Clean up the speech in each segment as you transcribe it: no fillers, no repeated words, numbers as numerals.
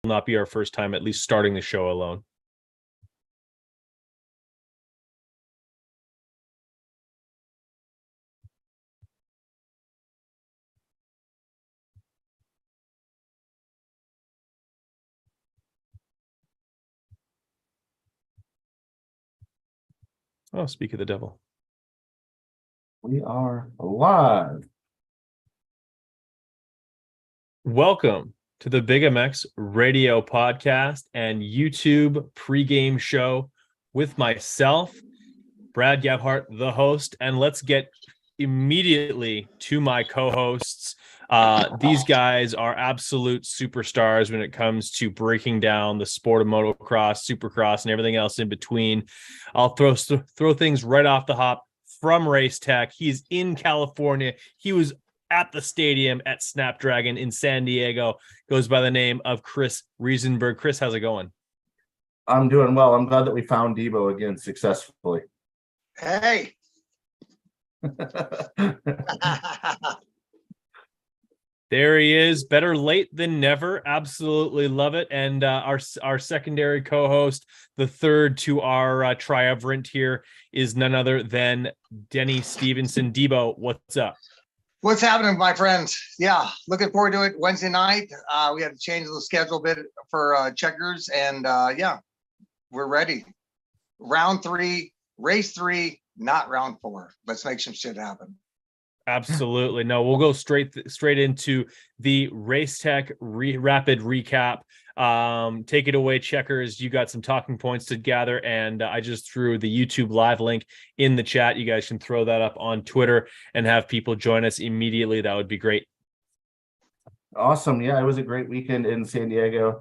not be our first time at least starting the show alone. Oh, speak of the devil. We are live. Welcome to the Big MX radio podcast and YouTube pregame show with myself, Brad Gebhart, the host, and let's get immediately to my co-hosts. These guys are absolute superstars when it comes to breaking down the sport of motocross, supercross, and everything else in between. I'll throw things right off the hop from Race Tech. He's in California. He was at the stadium at Snapdragon in San Diego. Goes by the name of Chris Riesenberg. Chris, how's it going? I'm doing well. I'm glad that we found Debo again successfully. Hey. There he is. Better late than never. Absolutely love it. And our secondary co-host, the third to our triumvirate here, is none other than Denny Stevenson. Debo, what's up? What's happening, my friends? Yeah, looking forward to it. Wednesday night, we had to change the schedule a bit for checkers, and yeah, we're ready. Round 3, race 3, not round 4. Let's make some shit happen. Absolutely. No, we'll go straight into the Race Tech rapid recap. Take it away, checkers. You got some talking points to gather, and I just threw the YouTube live link in the chat. You guys can throw that up on Twitter and have people join us immediately. That would be great. Awesome. Yeah, it was a great weekend in San Diego.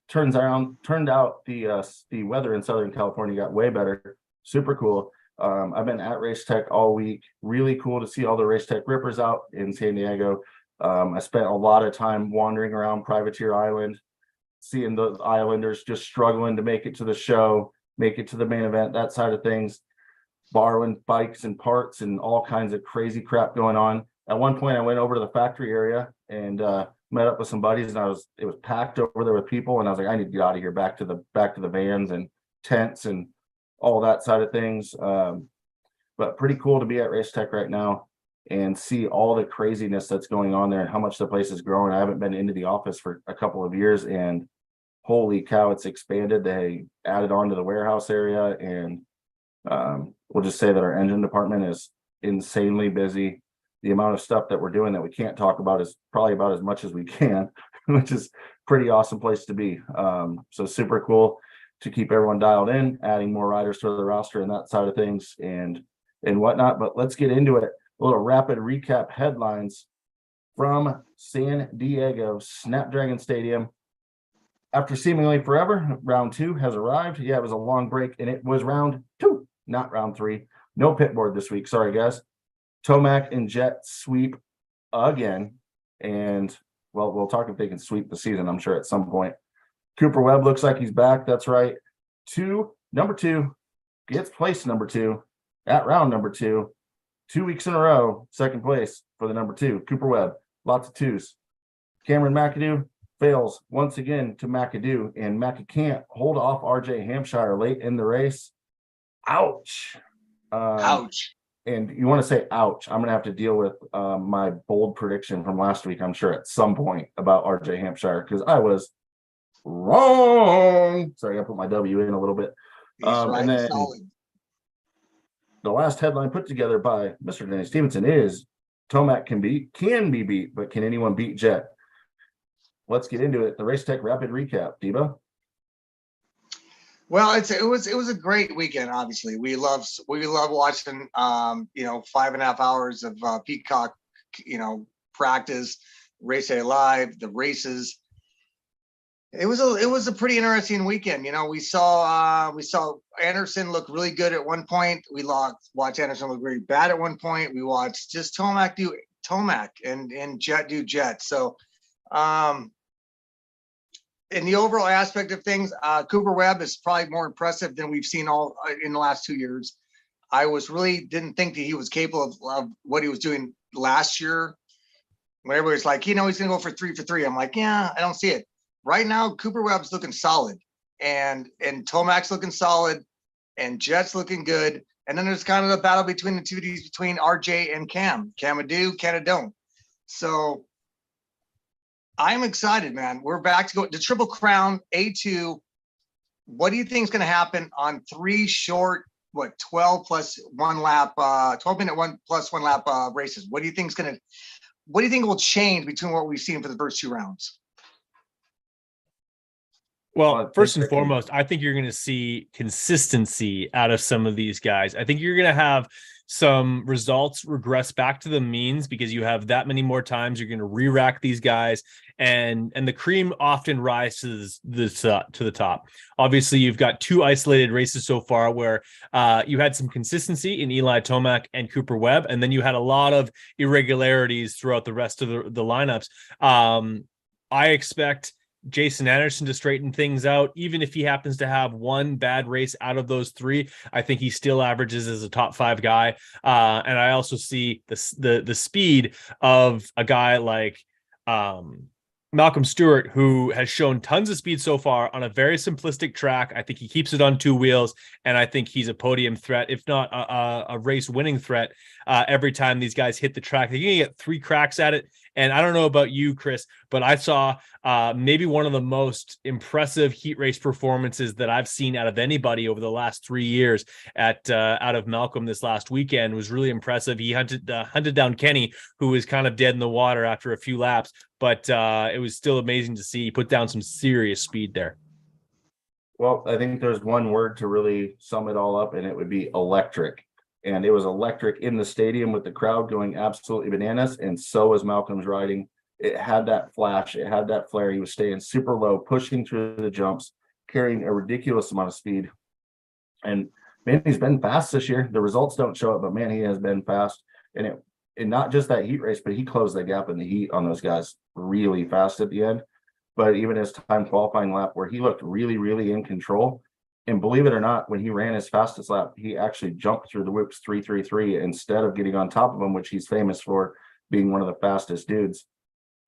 Turned out the weather in Southern California got way better. Super cool. I've been at Race Tech all week. Really cool to see all the Race Tech rippers out in San Diego. I spent a lot of time wandering around Privateer Island, seeing the Islanders just struggling to make it to the show, make it to the main event, that side of things, borrowing bikes and parts and all kinds of crazy crap going on. At one point, I went over to the factory area and met up with some buddies, and it was packed over there with people, and I was like, I need to get out of here, back to the vans and tents and all that side of things. But pretty cool to be at Race Tech right now and see all the craziness that's going on there and how much the place is growing. I haven't been into the office for a couple of years, and holy cow, it's expanded. They added on to the warehouse area, and we'll just say that our engine department is insanely busy. The amount of stuff that we're doing that we can't talk about is probably about as much as we can, which is pretty awesome place to be. So super cool to keep everyone dialed in, adding more riders to the roster and that side of things and whatnot. But let's get into it. A little rapid recap headlines from San Diego Snapdragon Stadium. After seemingly forever, round 2 has arrived. Yeah, it was a long break, and it was round 2, not round 3. No pit board this week. Sorry, guys. Tomac and Jet sweep again. And, well, we'll talk if they can sweep the season, I'm sure, at some point. Cooper Webb looks like he's back. That's right. Number 2 gets place number 2 at round number 2. 2 weeks in a row, second place for the number 2, Cooper Webb. Lots of 2s. Cameron McAdoo fails once again to McAdoo, and Mac can't hold off RJ Hampshire late in the race. Ouch. Ouch. And you want to say ouch, I'm going to have to deal with my bold prediction from last week, I'm sure, at some point about RJ Hampshire, because I was wrong. Sorry, I put my W in a little bit. And then the last headline put together by Mr. Denny Stevenson is Tomac can be beat, but can anyone beat Jet? Let's get into it. The Race Tech rapid recap. Debo? Well, it was a great weekend. Obviously, we love watching 5.5 hours of Peacock, practice, Race Day Live, the races. It was a pretty interesting weekend. We saw Anderson look really good at one point. We watched Anderson look really bad at one point. We watched just Tomac do Tomac and Jet do Jet. So in the overall aspect of things, Cooper Webb is probably more impressive than we've seen all in the last 2 years. I didn't think that he was capable of what he was doing last year. When everybody's like, he's going to go for 3 for 3. I'm like, yeah, I don't see it. right now, Cooper Webb's looking solid, and Tomac's looking solid, and Jet's looking good. And then there's kind of the battle between the two of these, between RJ and Cam. Cam do, Cam don't. So I'm excited, man. We're back to go the Triple Crown A2. What do you think is going to happen on 3 short, 12 plus 1 lap, 12-minute 1 plus 1 lap races? What do you think will change between what we've seen for the first 2 rounds? Well, first and foremost, I think you're going to see consistency out of some of these guys. I think you're going to have some results regress back to the means because you have that many more times. You're going to re-rack these guys, and the cream often rises to the top. Obviously, you've got 2 isolated races so far where you had some consistency in Eli Tomac and Cooper Webb, and then you had a lot of irregularities throughout the rest of the lineups. I expect Jason Anderson to straighten things out. Even if he happens to have 1 bad race out of those 3, I think he still averages as a top 5 guy. And I also see the speed of a guy like Malcolm Stewart, who has shown tons of speed so far on a very simplistic track. I think he keeps it on 2 wheels, and I think he's a podium threat, if not a race winning threat. Every time these guys hit the track, they're going to get 3 cracks at it. And I don't know about you, Chris, but I saw maybe one of the most impressive heat race performances that I've seen out of anybody over the last 3 years out of Malcolm this last weekend. Was really impressive. He hunted down Kenny, who was kind of dead in the water after a few laps, but it was still amazing to see. He put down some serious speed there. Well, I think there's one word to really sum it all up, and it would be electric. And it was electric in the stadium with the crowd going absolutely bananas. And so was Malcolm's riding. It had that flash. It had that flare. He was staying super low, pushing through the jumps, carrying a ridiculous amount of speed. And man, he's been fast this year. The results don't show it, but man, he has been fast. And not just that heat race, but he closed the gap in the heat on those guys really fast at the end. But even his time qualifying lap where he looked really, really in control. And believe it or not, when he ran his fastest lap, he actually jumped through the whoops 3:33 instead of getting on top of him, which he's famous for being one of the fastest dudes.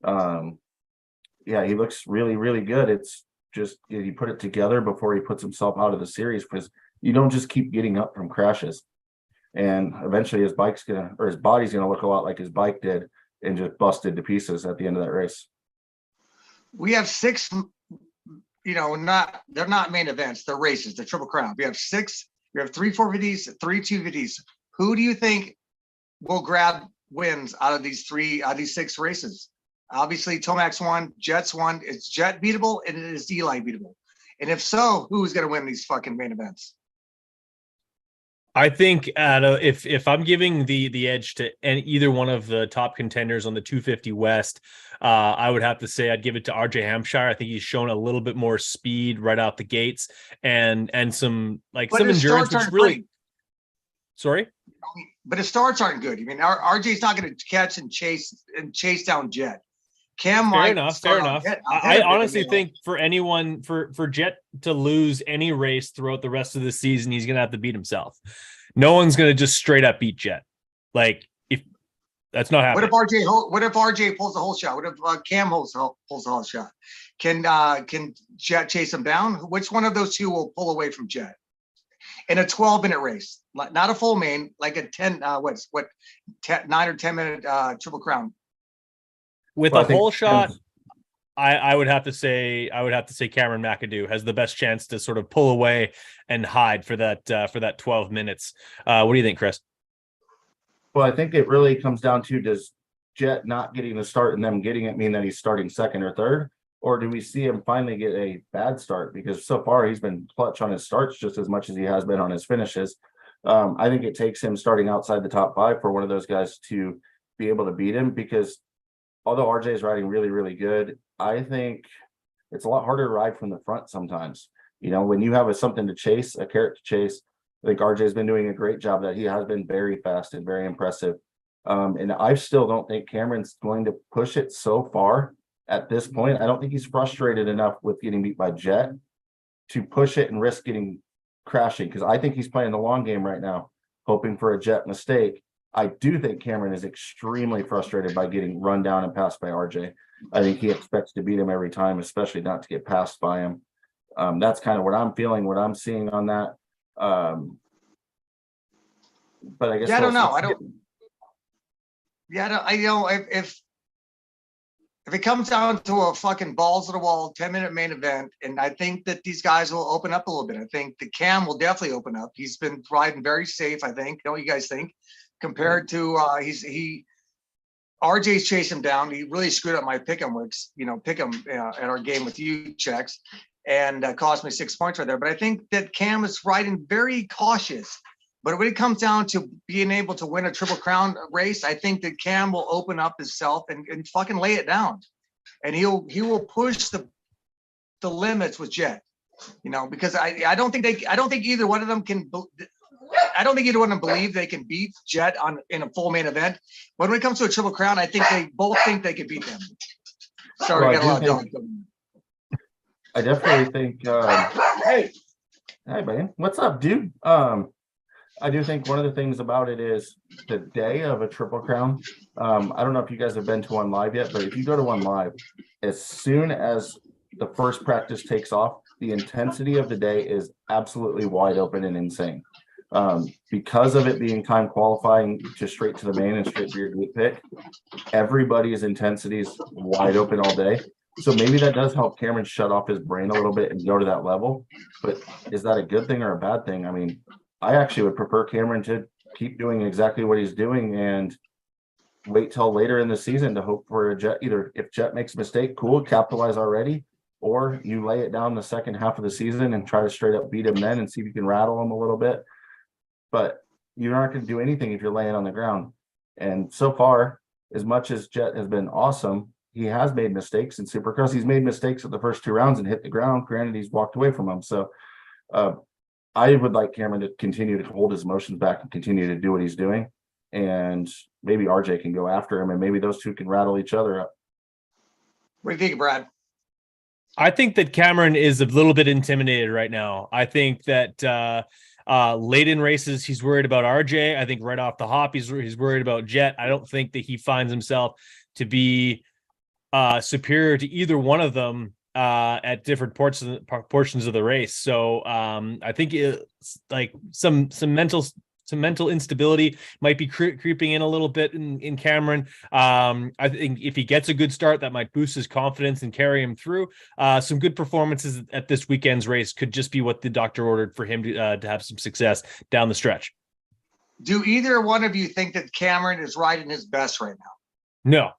Yeah, he looks really, really good. It's just he put it together before he puts himself out of the series, because you don't just keep getting up from crashes. And eventually his body's gonna look a lot like his bike did and just busted to pieces at the end of that race. We have 6. They're not main events, they're races, they're Triple Crown. We have 6, we have 3 450s, 3 250s. Who do you think will grab wins out of these 6 races? Obviously, Tomac's won, Jet's won. Is Jet beatable and is Eli beatable? And if so, who's going to win these fucking main events? I think if I'm giving the edge to either one of the top contenders on the 250 West, I would have to say I'd give it to RJ Hampshire. I think he's shown a little bit more speed right out the gates and some endurance. Which really, great. Sorry, but his starts aren't good. I mean, RJ's not going to catch and chase down Jet. Cam, fair enough. I honestly think for anyone, for Jet to lose any race throughout the rest of the season, he's going to have to beat himself. No one's going to just straight up beat Jet. Like, if that's not happening. What if RJ pulls the whole shot? What if Cam pulls the whole shot? Can Jet chase him down? Which one of those two will pull away from Jet in a 12-minute race? Not a full main, like a 9 or 10-minute Triple Crown. With a whole shot, I would have to say Cameron McAdoo has the best chance to sort of pull away and hide for that 12 minutes. What do you think, Chris? Well, I think it really comes down to, does Jet not getting the start and them getting it mean that he's starting second or third? Or do we see him finally get a bad start? Because so far he's been clutch on his starts just as much as he has been on his finishes. I think it takes him starting outside the top 5 for one of those guys to be able to beat him, because although RJ is riding really, really good, I think it's a lot harder to ride from the front sometimes. When you have something to chase, a carrot to chase, I think RJ has been doing a great job. That he has been very fast and very impressive. And I still don't think Cameron's going to push it so far at this point. I don't think he's frustrated enough with getting beat by Jet to push it and risk crashing, because I think he's playing the long game right now, hoping for a Jet mistake. I do think Cameron is extremely frustrated by getting run down and passed by RJ. I think he expects to beat him every time, especially not to get passed by him. That's kind of what I'm feeling, what I'm seeing on that. But I guess Yeah, I don't know. I know if it comes down to a fucking balls to the wall 10-minute main event, and I think that these guys will open up a little bit. I think the Cam will definitely open up. He's been riding very safe, I think. Don't you guys think? Compared to RJ's chased him down. He really screwed up my pick'em at our game with you, Checks, and cost me 6 points right there. But I think that Cam is riding very cautious. But when it comes down to being able to win a Triple Crown race, I think that Cam will open up himself and fucking lay it down. And he will push the limits with Jet, because I don't think either one of them can. I don't think either one of them believe they can beat Jet in a full main event. But when it comes to a Triple Crown, I think they both think they can beat them. Sorry, I got a lot of dogs. I definitely think. Hey, buddy, what's up, dude? I do think one of the things about it is the day of a Triple Crown. I don't know if you guys have been to one live yet, but if you go to one live, as soon as the first practice takes off, the intensity of the day is absolutely wide open and insane. Because of it being time qualifying just straight to the main and straight to your group pick, everybody's intensity is wide open all day. So maybe that does help Cameron shut off his brain a little bit and go to that level. But is that a good thing or a bad thing? I mean, I actually would prefer Cameron to keep doing exactly what he's doing and wait till later in the season to hope for a Jet. Either if Jet makes a mistake, cool, capitalize already, or you lay it down the second half of the season and try to straight up beat him then and see if you can rattle him a little bit. But you're not going to do anything if you're laying on the ground. And so far, as much as Jet has been awesome, he has made mistakes in Supercross. He's made mistakes at the first 2 rounds and hit the ground. Granted, he's walked away from them. So I would like Cameron to continue to hold his emotions back and continue to do what he's doing. And maybe RJ can go after him and maybe those two can rattle each other up. What do you think, Brad? I think that Cameron is a little bit intimidated right now. I think that late in races, he's worried about RJ. I think right off the hop, he's worried about Jet. I don't think that he finds himself to be superior to either one of them at different portions of the race. So I think it's like some mental instability might be creeping in a little bit in Cameron. I think if he gets a good start, that might boost his confidence and carry him through. Some good performances at this weekend's race could just be what the doctor ordered for him to have some success down the stretch. Do either one of you think that Cameron is riding his best right now? No.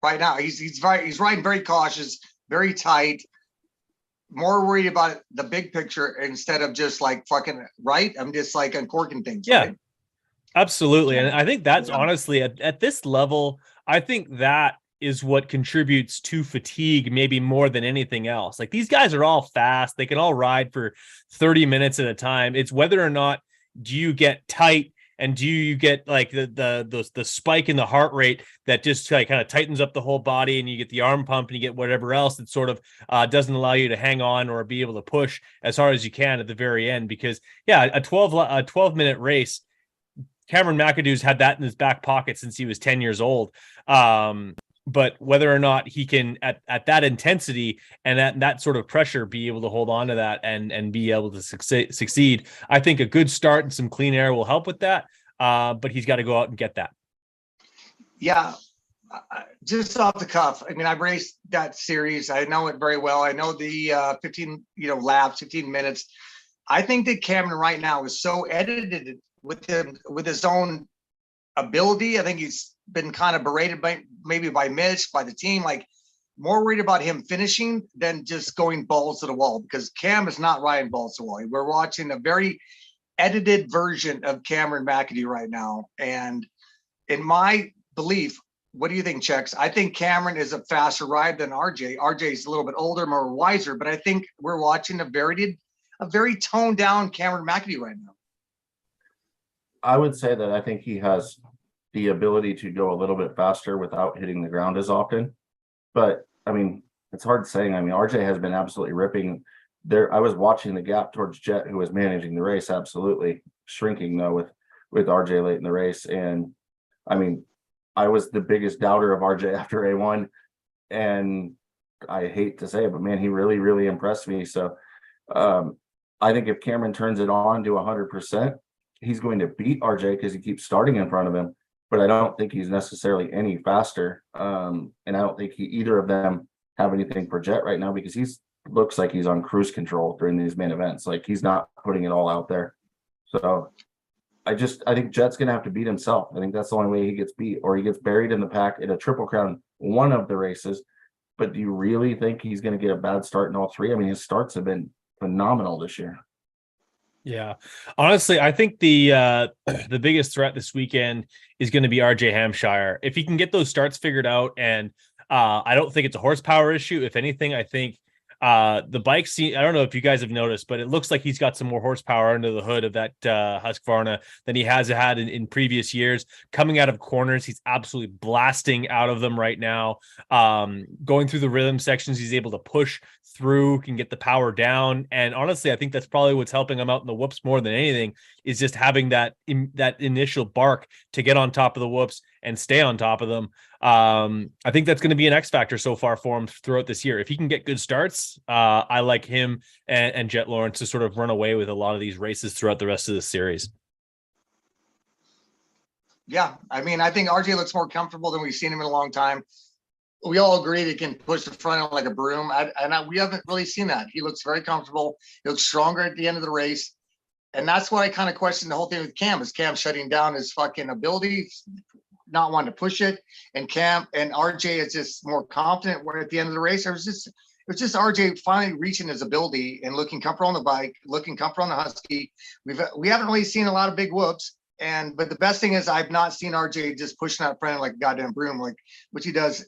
Right now, he's riding very cautious, very tight, more worried about the big picture instead of just like fucking right. I'm just like uncorking things. Yeah, right? Absolutely. And I think that's honestly at this level, I think that is what contributes to fatigue maybe more than anything else. Like these guys are all fast. They can all ride for 30 minutes at a time. It's whether or not do you get tight and do you get like the spike in the heart rate that just like kind of tightens up the whole body, and you get the arm pump and you get whatever else that sort of doesn't allow you to hang on or be able to push as hard as you can at the very end. Because yeah, a 12-minute race, Cameron McAdoo's had that in his back pocket since he was 10 years old. But whether or not he can at that intensity and at that sort of pressure be able to hold on to that and be able to succeed, I think a good start and some clean air will help with that. But he's got to go out and get that. Yeah, just off the cuff. I mean, I've raced that series. I know it very well. I know the 15 laps, 15 minutes. I think that Cameron right now is so edited with his own ability. I think he's been kind of berated by Mitch, by the team, like more worried about him finishing than just going balls to the wall, because Cam is not riding balls to the wall. We're watching a very edited version of Cameron McAdoo right now. And in my belief, what do you think, Chex? I think Cameron is a faster ride than RJ. RJ is a little bit older, more wiser, but I think we're watching a very toned down Cameron McAdoo right now. I would say that I think he has the ability to go a little bit faster without hitting the ground as often. But I mean, it's hard saying. I mean, RJ has been absolutely ripping there. I was watching the gap towards Jet, who was managing the race, absolutely shrinking though with RJ late in the race. And I mean, I was the biggest doubter of RJ after A1, and I hate to say it, but man, he really, really impressed me. So I think if Cameron turns it on to 100%, he's going to beat RJ because he keeps starting in front of him. But I don't think he's necessarily any faster. And I don't think either of them have anything for Jet right now, because he's looks like he's on cruise control during these main events. Like, he's not putting it all out there. So I think Jet's gonna have to beat himself. I think that's the only way he gets beat, or he gets buried in the pack in a Triple Crown one of the races. But do you really think he's gonna get a bad start in all three? I mean, his starts have been phenomenal this year. Yeah, honestly, I think the the biggest threat this weekend is going to be RJ Hampshire. If he can get those starts figured out, and I don't think it's a horsepower issue. If anything, I think the bike scene, I don't know if you guys have noticed, but it looks like he's got some more horsepower under the hood of that Husqvarna than he has had in previous years. Coming out of corners, he's absolutely blasting out of them right now. Going through the rhythm sections, he's able to push through, can get the power down. And honestly, I think that's probably what's helping him out in the whoops more than anything, is just having that initial bark to get on top of the whoops and stay on top of them. I think that's going to be an X factor so far for him throughout this year. If he can get good starts, I like him and Jet Lawrence to sort of run away with a lot of these races throughout the rest of the series. Yeah, I mean, I think RJ looks more comfortable than we've seen him in a long time. We all agree he can push the front end like a broom, we haven't really seen that. He looks very comfortable. He looks stronger at the end of the race. And that's what I kind of question the whole thing with Cam, is Cam shutting down his fucking ability, not wanting to push it. And RJ is just more confident. Where at the end of the race, it was just RJ finally reaching his ability and looking comfortable on the bike, looking comfortable on the Husky. We haven't really seen a lot of big whoops. But the best thing is I've not seen RJ just pushing out front like a goddamn broom, like which he does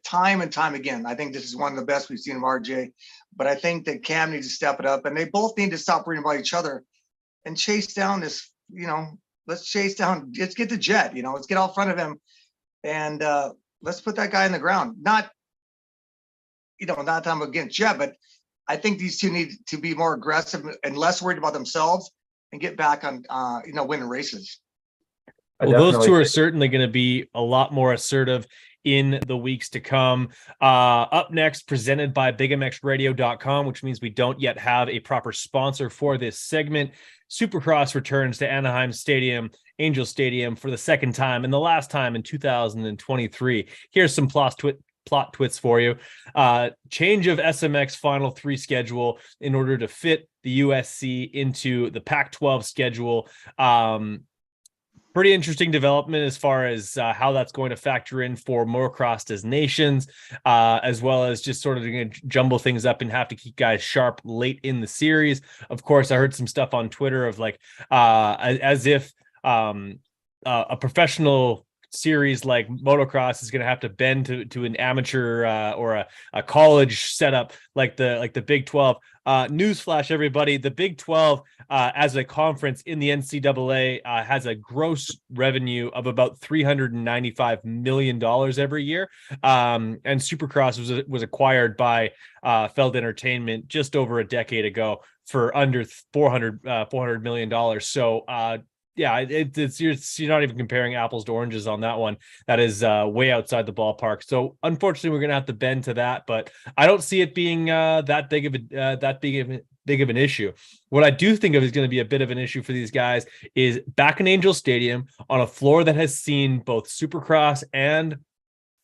time and time again. I think this is one of the best we've seen of RJ. But I think that Cam needs to step it up, and they both need to stop worrying about each other and chase down this, let's get the Jet, let's get out front of him, and let's put that guy in the ground. Not that I'm against Jet, but I think these two need to be more aggressive and less worried about themselves and get back on, winning races. Well, those two are certainly going to be a lot more assertive in the weeks to come. Up next, presented by BigMXRadio.com, which means we don't yet have a proper sponsor for this segment. SUPERCROSS returns to Anaheim Stadium, Angel Stadium, for the second time, and the last time in 2023. Here's some plot twists for you. Change of SMX Final 3 schedule in order to fit the USC into the Pac-12 schedule. Pretty interesting development as far as how that's going to factor in for motocross desnations, as well as just sort of going to jumble things up and have to keep guys sharp late in the series. Of course, I heard some stuff on Twitter of like as if a professional series like motocross is going to have to bend to an amateur or a college setup like the Big 12. Newsflash, everybody, the Big 12 as a conference in the NCAA has a gross revenue of about $395 million every year. And SUPERCROSS was acquired by Feld Entertainment just over a decade ago for under $400 million. So yeah, you're not even comparing apples to oranges on that one. That is way outside the ballpark. So unfortunately, we're gonna have to bend to that. But I don't see it being that big of an issue. What I do think of is going to be a bit of an issue for these guys is back in Angel Stadium on a floor that has seen both SUPERCROSS and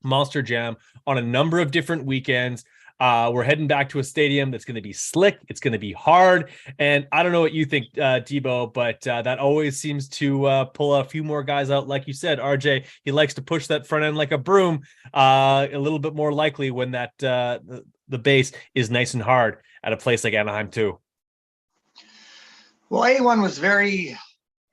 Monster Jam on a number of different weekends. We're heading back to a stadium that's going to be slick. It's going to be hard. And I don't know what you think, Debo, but that always seems to pull a few more guys out. Like you said, RJ, he likes to push that front end like a broom, a little bit more likely when that the base is nice and hard at a place like Anaheim too. Well, A1 was very,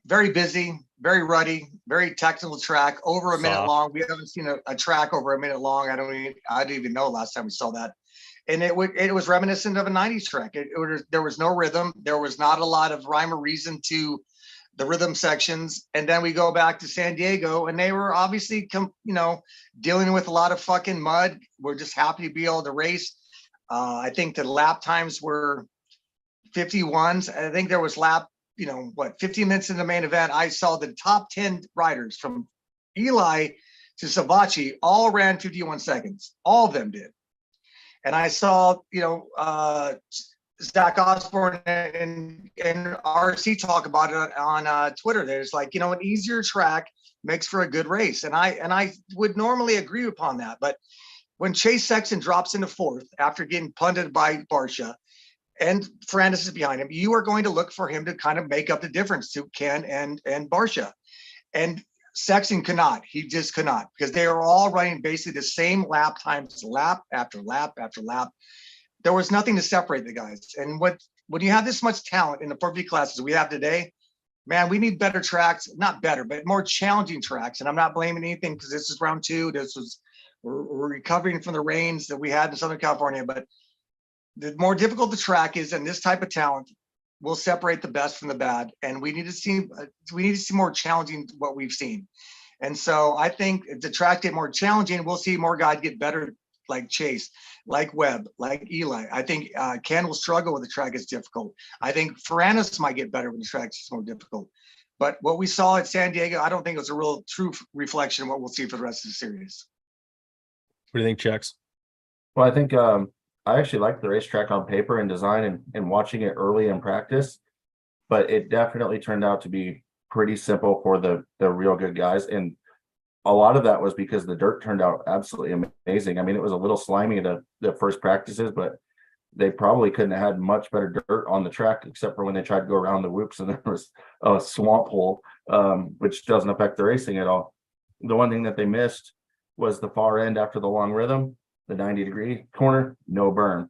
very busy, very ruddy, very technical track, over a minute long. We haven't seen a track over a minute long. I didn't even know last time we saw that. And it was reminiscent of a 90s track. There was no rhythm. There was not a lot of rhyme or reason to the rhythm sections. And then we go back to San Diego, and they were obviously, dealing with a lot of fucking mud. We're just happy to be able to race. I think the lap times were 51s. I think there was 15 minutes in the main event. I saw the top 10 riders from Eli to Savachi all ran 51 seconds. All of them did. And I saw, Zach Osborne and RC talk about it on Twitter. There's like, an easier track makes for a good race. And I would normally agree upon that. But when Chase Sexton drops into fourth after getting punted by Barsha and Ferrandis is behind him, you are going to look for him to kind of make up the difference to Ken and Barsha. And Sexton cannot. He just cannot, because they are all running basically the same lap times, lap after lap after lap. There was nothing to separate the guys. And when you have this much talent in the 4V classes we have today, man, we need better tracks, not better, but more challenging tracks. And I'm not blaming anything, because this is round 2. We're recovering from the rains that we had in Southern California. But the more difficult the track is, and this type of talent will separate the best from the bad. And we need to see more challenging what we've seen. And so I think if the track get more challenging, we'll see more guys get better, like Chase, like Webb, like Eli. I think Ken will struggle when the track is difficult. I think Ferrandis might get better when the track is more difficult. But what we saw at San Diego, I don't think it was a real true reflection of what we'll see for the rest of the series. What do you think, Chex? Well, I think I actually like the racetrack on paper and design and watching it early in practice, but it definitely turned out to be pretty simple for the real good guys. And a lot of that was because the dirt turned out absolutely amazing. I mean, it was a little slimy the first practices, but they probably couldn't have had much better dirt on the track, except for when they tried to go around the whoops and there was a swamp hole, which doesn't affect the racing at all. The one thing that they missed was the far end after the long rhythm, the 90-degree corner, no berm.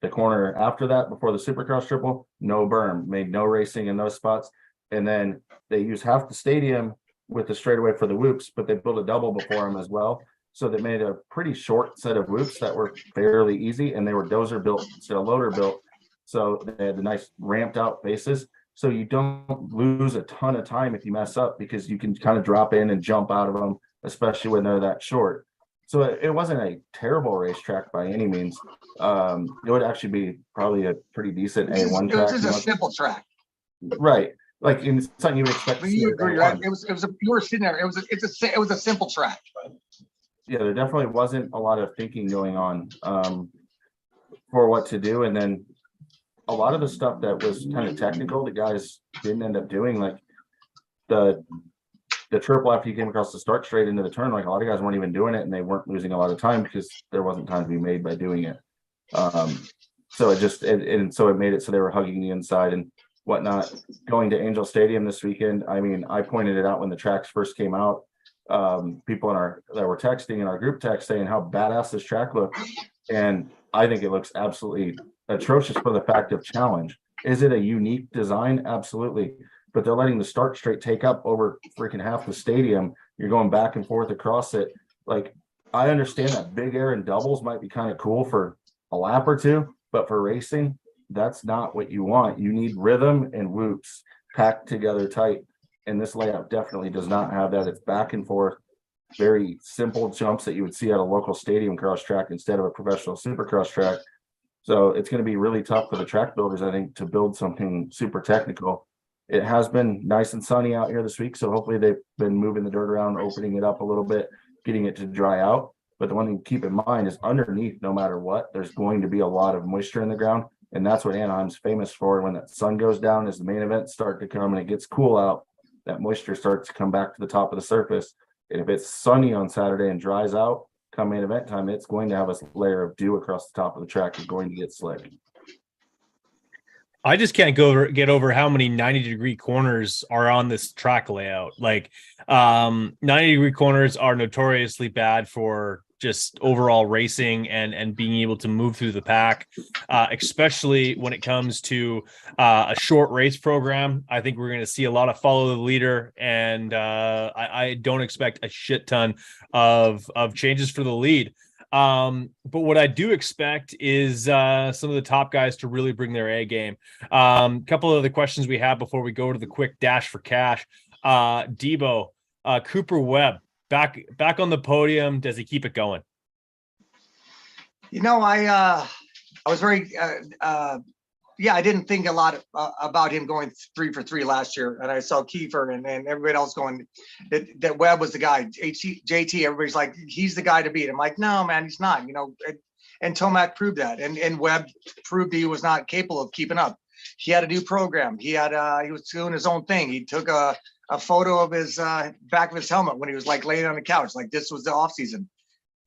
The corner after that, before the Supercross triple, no berm, made no racing in those spots. And then they used half the stadium with the straightaway for the whoops, but they built a double before them as well. So they made a pretty short set of whoops that were fairly easy, and they were dozer built instead of loader built. So they had the nice ramped out faces. So you don't lose a ton of time if you mess up, because you can kind of drop in and jump out of them, especially when they're that short. So it wasn't a terrible racetrack by any means. It would actually be probably a pretty decent A1 track. It was just a simple track. Right. Like in something you would expect. You agree, right? You were sitting there. It was a simple track. Yeah, there definitely wasn't a lot of thinking going on for what to do. And then a lot of the stuff that was kind of technical, the guys didn't end up doing, like the triple after you came across the start straight into the turn, like a lot of guys weren't even doing it, and they weren't losing a lot of time because there wasn't time to be made by doing it. So it made it so they were hugging the inside and whatnot. Going to Angel Stadium this weekend, I mean, I pointed it out when the tracks first came out. People that were texting in our group text saying how badass this track looked, and I think it looks absolutely atrocious for the fact of challenge. Is it a unique design? Absolutely. But they're letting the start straight take up over freaking half the stadium. You're going back and forth across it. Like, I understand that big air and doubles might be kind of cool for a lap or two, but for racing, that's not what you want. You need rhythm and whoops packed together tight. And this layout definitely does not have that. It's back and forth, very simple jumps that you would see at a local stadium cross track instead of a professional supercross track. So it's going to be really tough for the track builders, I think, to build something super technical. It has been nice and sunny out here this week, so hopefully they've been moving the dirt around, opening it up a little bit, getting it to dry out. But the one thing to keep in mind is underneath, no matter what, there's going to be a lot of moisture in the ground. And that's what Anaheim's famous for. When that sun goes down, as the main events start to come and it gets cool out, that moisture starts to come back to the top of the surface. And if it's sunny on Saturday and dries out, come main event time, it's going to have a layer of dew across the top of the track. It's going to get slick. I just can't get over how many 90-degree corners are on this track layout. Like 90-degree corners are notoriously bad for just overall racing and being able to move through the pack, especially when it comes to a short race program. I think we're going to see a lot of follow the leader, and I don't expect a shit ton of changes for the lead. But what I do expect is some of the top guys to really bring their A game. Couple of the questions we have before we go to the quick dash for cash. Debo, Cooper Webb, back on the podium. Does he keep it going? I was very yeah, I didn't think a lot about him going 3 for 3 last year, and I saw Kiefer and everybody else going that Webb was the guy. JT, everybody's like, he's the guy to beat. I'm like, no, man, he's not. And Tomac proved that, and Webb proved he was not capable of keeping up. He had a new program. He was doing his own thing. He took a photo of his back of his helmet when he was like laying on the couch, like this was the off season.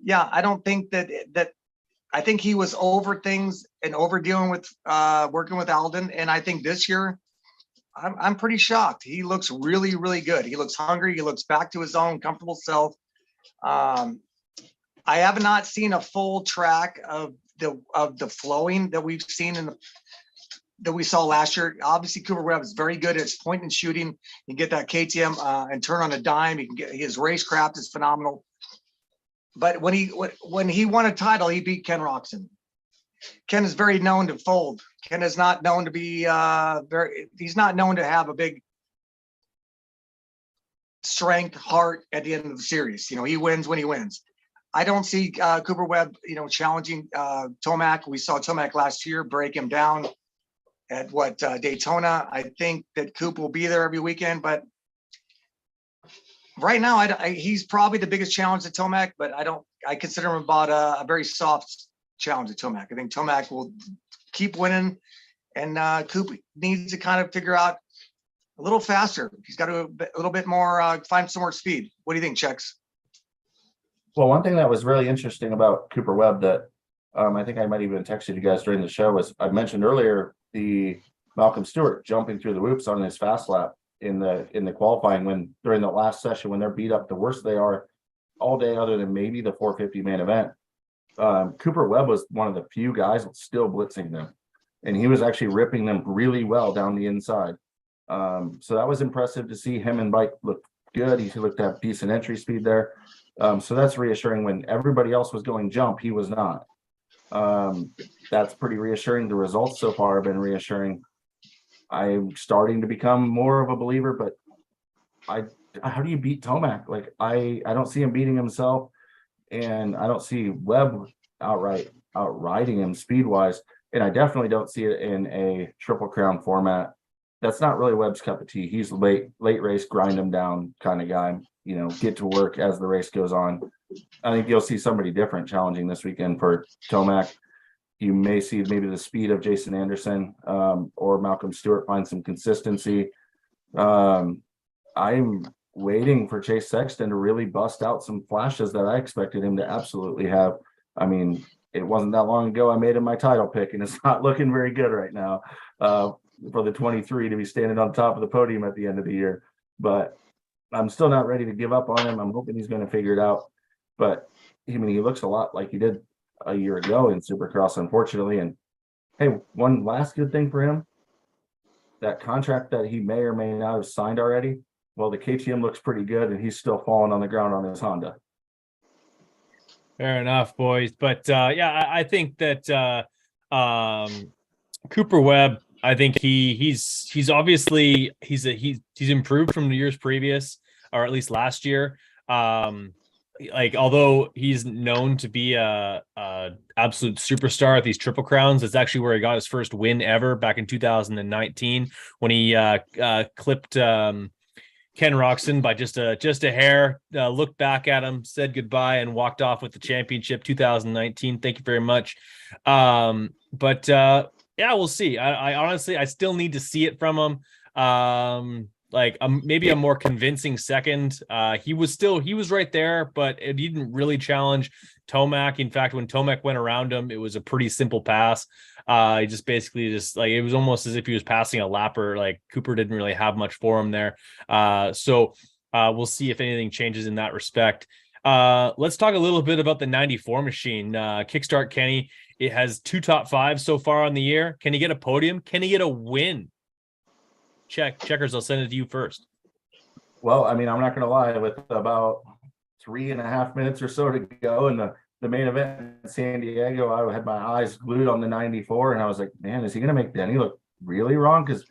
Yeah, I don't think that. I think he was over things and over dealing with working with Alden. And I think this year, I'm pretty shocked. He looks really, really good. He looks hungry. He looks back to his own comfortable self. I have not seen a full track of the flowing that we've seen that we saw last year. Obviously, Cooper Webb is very good at his point and shooting. You can get that KTM and turn on a dime. He can get his racecraft is phenomenal. But when he won a title, he beat Ken Roxon. Ken is very known to fold. Ken is not known to be he's not known to have a big strength, heart at the end of the series. He wins when he wins. I don't see Cooper Webb, challenging Tomac. We saw Tomac last year break him down at Daytona. I think that Coop will be there every weekend, but right now, he's probably the biggest challenge to Tomac, but I consider him about a very soft challenge to Tomac. I think Tomac will keep winning, and Coop needs to kind of figure out a little faster. He's got to a little bit more, find some more speed. What do you think, Chex? Well, one thing that was really interesting about Cooper Webb that I think I might even texted you guys during the show was I mentioned earlier the Malcolm Stewart jumping through the whoops on his fast lap in the qualifying when during the last session when they're beat up the worst they are all day other than maybe the 450 main event. Cooper Webb was one of the few guys still blitzing them, and he was actually ripping them really well down the inside. So that was impressive to see. Him and Bike look good. He looked to have decent entry speed there. So that's reassuring. When everybody else was going jump, he was not. That's pretty reassuring. The results so far have been reassuring. I'm starting to become more of a believer, but how do you beat Tomac? Like I don't see him beating himself, and I don't see Webb outriding him speed wise, and I definitely don't see it in a Triple Crown format. That's not really Webb's cup of tea. He's late race, grind him down kind of guy. Get to work as the race goes on. I think you'll see somebody different challenging this weekend for Tomac. You may see maybe the speed of Jason Anderson or Malcolm Stewart find some consistency. I'm waiting for Chase Sexton to really bust out some flashes that I expected him to absolutely have. I mean, it wasn't that long ago I made him my title pick, and it's not looking very good right now for the 23 to be standing on top of the podium at the end of the year. But I'm still not ready to give up on him. I'm hoping he's going to figure it out. But he looks a lot like he did a year ago in Supercross, unfortunately. And hey, one last good thing for him, that contract that he may or may not have signed already, well, the KTM looks pretty good, and he's still falling on the ground on his Honda. Fair enough, boys. But I think that Cooper Webb, I think he's obviously he's improved from the years previous, or at least last year. Although he's known to be a absolute superstar at these Triple Crowns, it's actually where he got his first win ever back in 2019 when he clipped Ken Roxon by just a hair, looked back at him, said goodbye, and walked off with the championship 2019. Thank you very much. Yeah, we'll see. I honestly, I still need to see it from him. Maybe a more convincing second. He was right there, but he didn't really challenge Tomac. In fact, when Tomac went around him, it was a pretty simple pass. He just basically it was almost as if he was passing a lapper. Like Cooper didn't really have much for him there. So we'll see if anything changes in that respect. Let's talk a little bit about the 94 machine. Kickstart Kenny. It has 2 top 5s so far on the year. Can he get a podium? Can he get a win? Checkers, I'll send it to you first. Well, I mean, I'm not going to lie, with about 3.5 minutes or so to go in the main event in San Diego, I had my eyes glued on the 94, and I was like, man, is he going to make Denny look really wrong? Because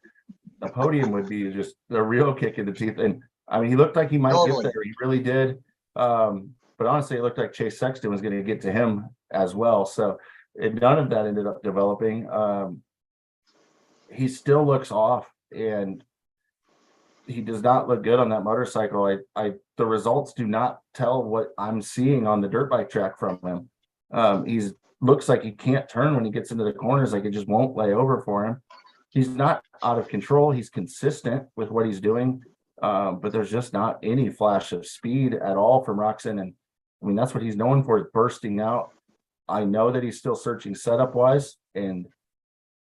the podium would be just a real kick in the teeth. And I mean, he looked like he might get there. He really did. But honestly, it looked like Chase Sexton was going to get to him as well. So none of that ended up developing. he still looks off, and he does not look good on that motorcycle. The results do not tell what I'm seeing on the dirt bike track from him. He's looks like he can't turn when he gets into the corners, like it just won't lay over for him. He's not out of control. He's consistent with what he's doing. But there's just not any flash of speed at all from Roxon. And I mean, that's what he's known for, is bursting out. I know that he's still searching setup wise. And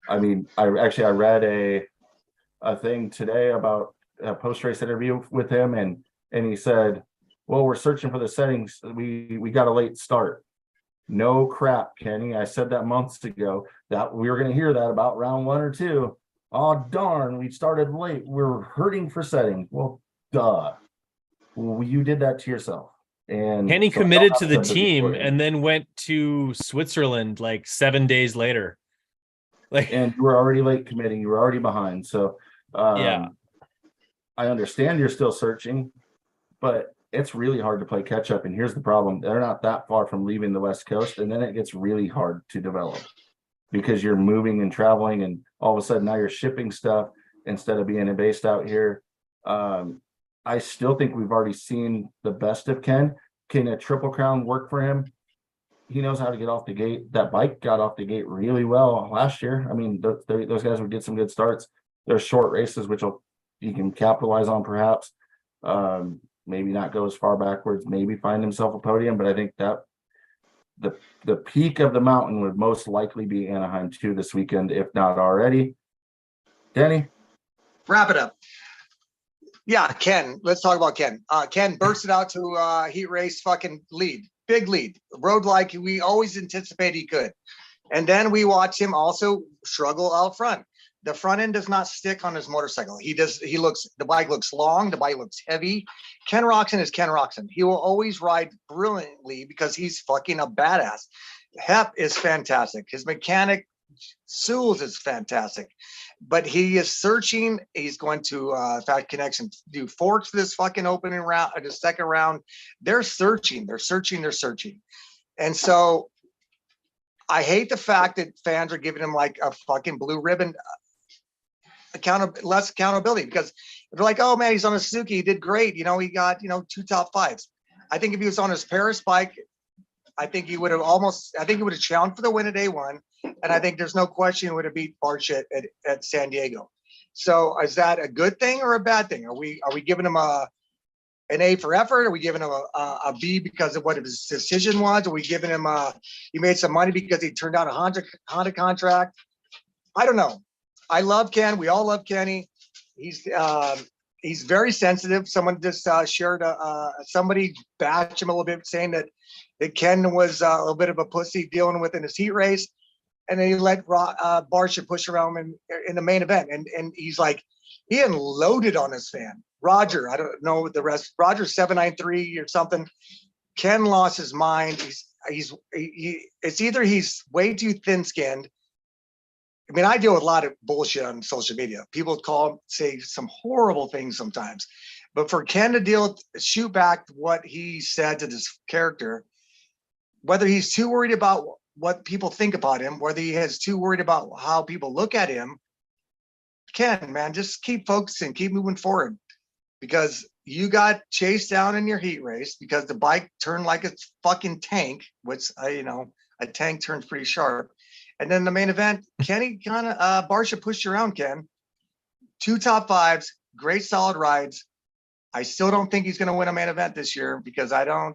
I mean, I read a thing today about a post-race interview with him, and he said, well, we're searching for the settings. We got a late start. No crap, Kenny. I said that months ago that we were going to hear that about round 1 or 2. Oh, darn, we started late. We're hurting for settings. Well, duh. Well, you did that to yourself. And Kenny so committed to the team and then went to Switzerland like 7 days later. And you were already late committing. You were already behind. So yeah. I understand you're still searching, but it's really hard to play catch up. And here's the problem. They're not that far from leaving the West Coast. And then it gets really hard to develop because you're moving and traveling, and all of a sudden now you're shipping stuff instead of being based out here. I still think we've already seen the best of Ken. Can a Triple Crown work for him? He knows how to get off the gate. That bike got off the gate really well last year. I mean, those guys would get some good starts. There's short races, which you can capitalize on perhaps. Maybe not go as far backwards, maybe find himself a podium, but I think that the peak of the mountain would most likely be Anaheim 2 this weekend, if not already. Danny? Wrap it up. Yeah, Ken. Let's talk about Ken. Ken bursted out to heat race fucking lead. Big lead. Rode like we always anticipated he could. And then we watch him also struggle out front. The front end does not stick on his motorcycle. The bike looks long, the bike looks heavy. Ken Roxon is Ken Roxon. He will always ride brilliantly because he's fucking a badass. Hep is fantastic. His mechanic, Sewells, is fantastic. But he is searching. He's going to Fast Connection do forks for this fucking opening round, the second round. They're searching. And so I hate the fact that fans are giving him like a fucking blue ribbon less accountability, because they're like, oh man, he's on a Suzuki, he did great, he got 2 top 5s. I think if he was on his Paris bike, I think he would have challenged for the win at A1, and I think there's no question he would have beat Barcia at San Diego. So is that a good thing or a bad thing? Are we giving him an A for effort? Are we giving him a B because of what his decision was? Are we giving him he made some money because he turned down a Honda contract? I don't know. I love Ken. We all love Kenny. He's very sensitive. Someone just shared somebody bashed him a little bit, saying that Ken was a little bit of a pussy dealing with in his heat race, and then he let Barcia push around in the main event, and he's like, he unloaded on his fan. Roger, I don't know the rest. Roger 793 or something. Ken lost his mind. It's either he's way too thin-skinned. I mean, I deal with a lot of bullshit on social media. People say some horrible things sometimes, but for Ken to shoot back what he said to this character, whether he's too worried about what people think about him, whether he is too worried about how people look at him, Ken, man, just keep focusing, keep moving forward, because you got chased down in your heat race because the bike turned like a fucking tank, which a tank turns pretty sharp. And then the main event, Kenny kind of Barcia pushed you around, Ken. 2 top 5s, great solid rides. I still don't think he's going to win a main event this year, because I don't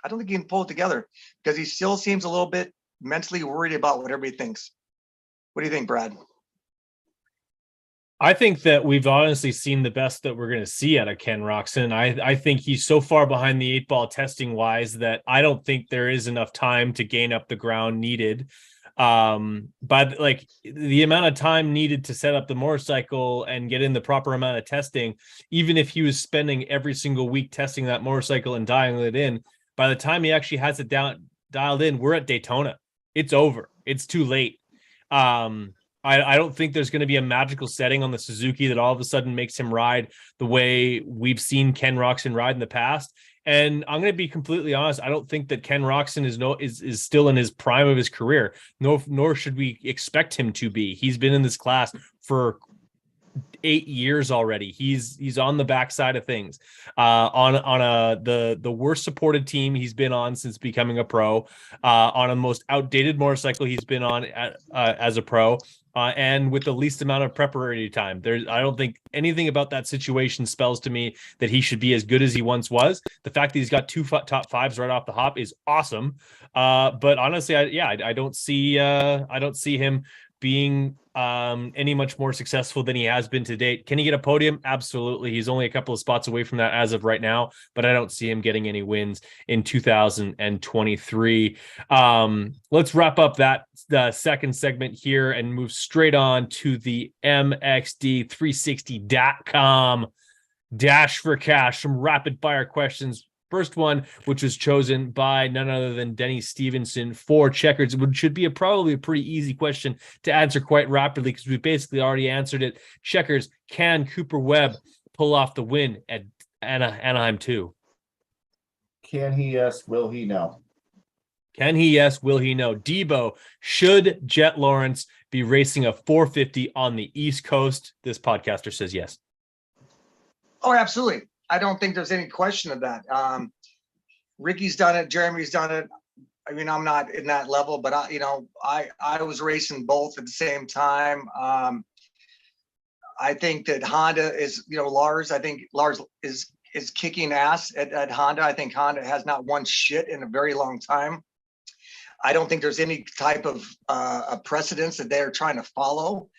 think he can pull it together, because he still seems a little bit mentally worried about what everybody thinks. What do you think, Brad? I think that we've honestly seen the best that we're going to see out of Ken Roxon. I think he's so far behind the 8-ball testing wise that I don't think there is enough time to gain up the ground needed. But like the amount of time needed to set up the motorcycle and get in the proper amount of testing, even if he was spending every single week testing that motorcycle and dialing it in, by the time he actually has it dialed in, we're at Daytona. It's over. It's too late. I don't think there's going to be a magical setting on the Suzuki that all of a sudden makes him ride the way we've seen Ken Roxon ride in the past. And I'm going to be completely honest. I don't think that Ken Roxon is still in his prime of his career. Nor should we expect him to be. He's been in this class for 8 years already. He's on the backside of things, on the worst supported team he's been on since becoming a pro, on a most outdated motorcycle he's been on as a pro, and with the least amount of preparatory time. I don't think anything about that situation spells to me that he should be as good as he once was. The fact that he's got 2 top fives right off the hop is awesome. But honestly, I don't see him being any much more successful than he has been to date. Can he get a podium? Absolutely. He's only a couple of spots away from that as of right now, but I don't see him getting any wins in 2023. Let's wrap up the second segment here and move straight on to the MXD360.com dash for cash. Some rapid fire questions. First one, which was chosen by none other than Denny Stevenson for Checkers, which should be probably a pretty easy question to answer quite rapidly because we basically already answered it. Checkers, can Cooper Webb pull off the win at Anaheim 2? Can he? Yes. Will he? No. Can he? Yes. Will he? No. Debo, should Jet Lawrence be racing a 450 on the East Coast? This podcaster says yes. Oh, absolutely. I don't think there's any question of that. Ricky's done it. Jeremy's done it. I mean, I'm not in that level, but I was racing both at the same time. I think that Honda is, Lars. I think Lars is kicking ass at Honda. I think Honda has not won shit in a very long time. I don't think there's any type of a precedence that they're trying to follow.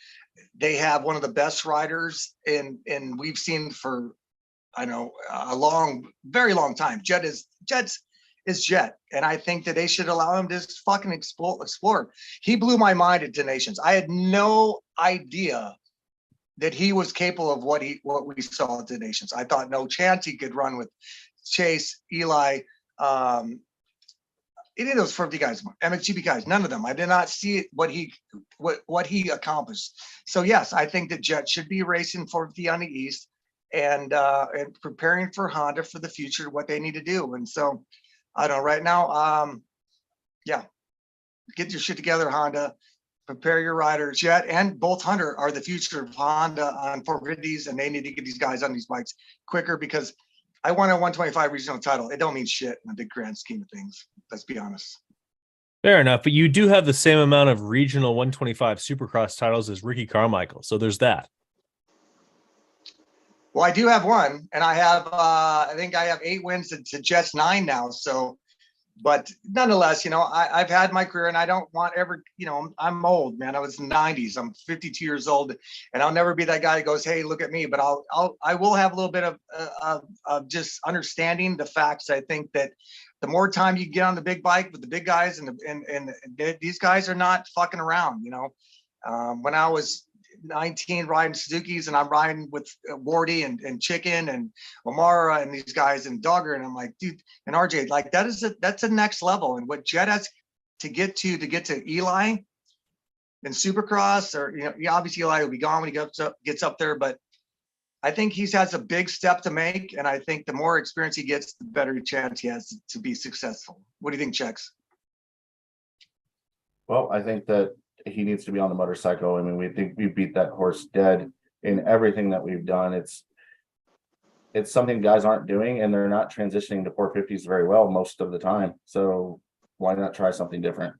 They have one of the best riders in we've seen for, I know, very long time. Jet is Jet, and I think that they should allow him to just fucking explore. He blew my mind at Donations. I had no idea that he was capable of what we saw at Donations. I thought no chance he could run with Chase, Eli, any of those 50 guys, MXGP guys, none of them. I did not see what he accomplished. So yes, I think that Jet should be racing for the on the East. And preparing for Honda for the future, what they need to do. And so, I don't know, right now, get your shit together, Honda. Prepare your riders. Jet and both Hunter are the future of Honda on 450s, and they need to get these guys on these bikes quicker because I won a 125 regional title. It don't mean shit in the big grand scheme of things. Let's be honest. Fair enough, but you do have the same amount of regional 125 Supercross titles as Ricky Carmichael, so there's that. Well, I do have one, and I have, I think I have 8 wins to Jet's 9 now. So, but nonetheless, I've had my career, and I don't want ever, I'm old, man. I was in the 90s. I'm 52 years old, and I'll never be that guy that goes, "Hey, look at me." But I will have a little bit of just understanding the facts. I think that the more time you get on the big bike with the big guys, and these guys are not fucking around. When I was 19 riding Suzuki's, and I'm riding with Wardy and Chicken and O'Mara and these guys and Duggar, and I'm like, dude, and RJ, like that's a next level. And what Jet has to get to Eli and Supercross, or obviously Eli will be gone when he gets up there, but I think he has a big step to make, and I think the more experience he gets, the better chance he has to be successful. What do you think, Chex? Well, I think that he needs to be on the motorcycle. I mean, we think we beat that horse dead in everything that we've done. It's something guys aren't doing, and they're not transitioning to 450s very well most of the time. So why not try something different?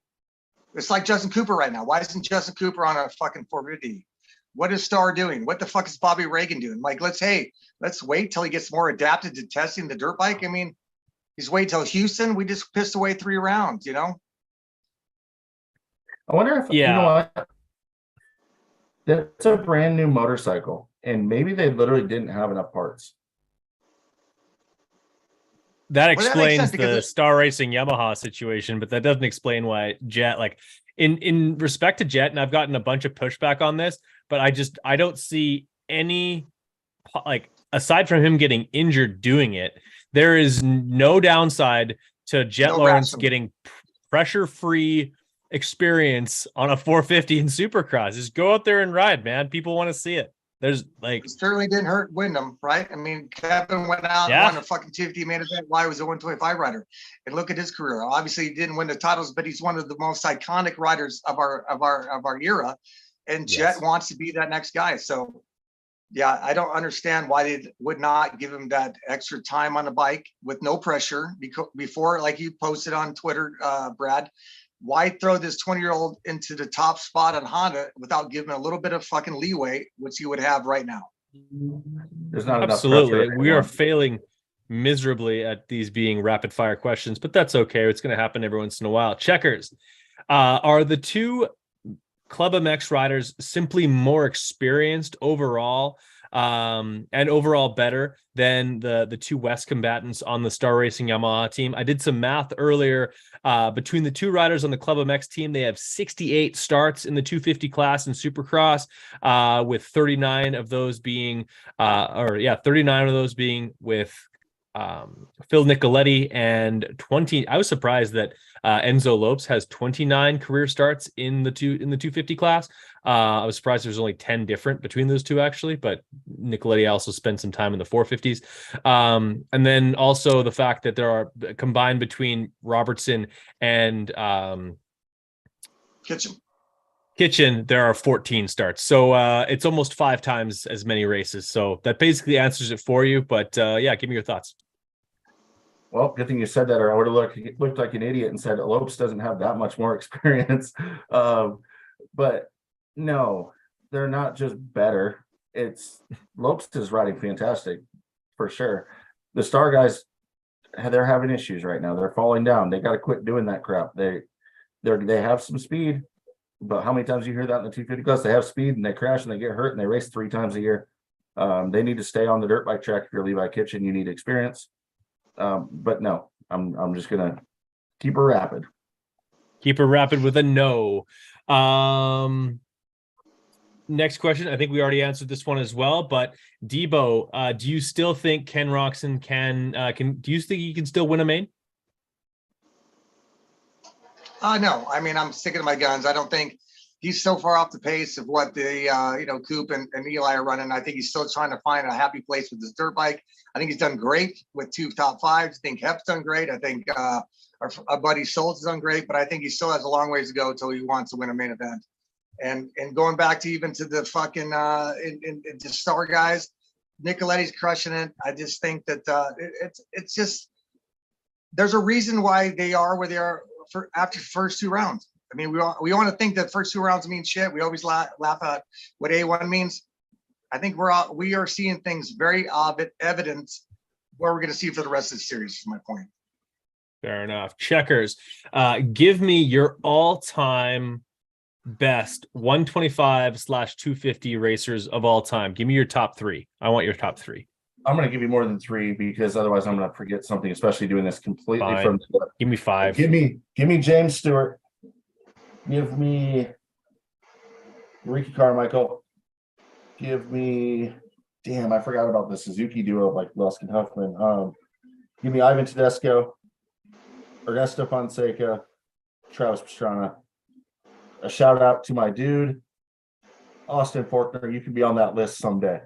It's like Justin Cooper right now. Why isn't Justin Cooper on a fucking 450? What is Starr doing? What the fuck is Bobby Reagan doing? Like, let's wait till he gets more adapted to testing the dirt bike. I mean, he's waiting till Houston. We just pissed away 3 rounds, I wonder if, you know what, that's a brand new motorcycle, and maybe they literally didn't have enough parts. That explains the Star Racing Yamaha situation, but that doesn't explain why Jet, like in respect to Jet, and I've gotten a bunch of pushback on this, but I don't see any, like, aside from him getting injured doing it, there is no downside to Jet Lawrence getting pressure-free experience on a 450 in Supercross. Just go out there and ride, man. People want to see it. There's like, It certainly didn't hurt Wyndham, right? I mean, Kevin went out and Yeah. won a fucking 250 main event. Why was a 125 rider? And look at his career. Obviously, he didn't win the titles, but he's one of the most iconic riders of our era. And Yes. Jet wants to be that next guy. So, yeah, I don't understand why they would not give him that extra time on the bike with no pressure. Because before, like you posted on Twitter, Brad, why throw this 20-year-old into the top spot on Honda without giving him a little bit of fucking leeway, which he would have right now? There's not absolutely. enough pressure. We are failing miserably at these being rapid fire questions, but that's okay. It's going to happen every once in a while. Checkers, are the two Club MX riders simply more experienced overall, and overall better than the two West combatants on the Star Racing Yamaha team? I did some math earlier. Between the two riders on the Club MX team, they have 68 starts in the 250 class in Supercross, with 39 of those being, 39 of those being with Phil Nicoletti, and 20. I was surprised that Enzo Lopes has 29 career starts in the 250 class. I was surprised there's only 10 different between those two, actually, but Nicoletti also spent some time in the 450s. And then also the fact that there are combined between Robertson and Kitchen, there are 14 starts. So it's almost 5 times as many races. So that basically answers it for you. But yeah, give me your thoughts. Well, good thing you said that, or I would have looked like an idiot and said Lopes doesn't have that much more experience. But no, they're not just better. It's Lopes is riding fantastic for sure. The Star guys, they're having issues right now. They're falling down. They got to quit doing that crap. They have some speed, but how many times you hear that in the 250 class? They have speed and they crash and they get hurt and they race 3 times a year. They need to stay on the dirt bike track. If you're Levi Kitchen, you need experience. But no, I'm just gonna keep her rapid. Keep her rapid with a no. Next question. I think we already answered this one as well, but Debo, do you still think Ken Roczen do you think he can still win a main? No, I mean, I'm sticking to my guns. I don't think he's so far off the pace of what the Coop and Eli are running. I think he's still trying to find a happy place with his dirt bike. I think he's done great with 2 top 5s. I think Hep's done great. I think our buddy Schultz has done great, but I think he still has a long ways to go until he wants to win a main event. And going back to even to the fucking the Star guys, Nicoletti's crushing it. I just think that it's just, there's a reason why they are where they are after the first 2 rounds. I mean, we want to think that first 2 rounds mean shit. We always laugh at what A1 means. I think we are seeing things very evidence where we're going to see for the rest of the series, is my point. Fair enough. Checkers, give me your all-time best 125/250 racers of all time. Give me your top 3. I want your top 3. I'm going to give you more than 3 because otherwise I'm going to forget something, especially doing this completely Fine. from. Give me 5. Give me James Stewart. Give me Ricky Carmichael. Give me, damn, I forgot about the Suzuki duo like Lusk and Huffman. Give me Ivan Tedesco, Ernesto Fonseca, Travis Pastrana. A shout out to my dude, Austin Faulkner. You can be on that list someday.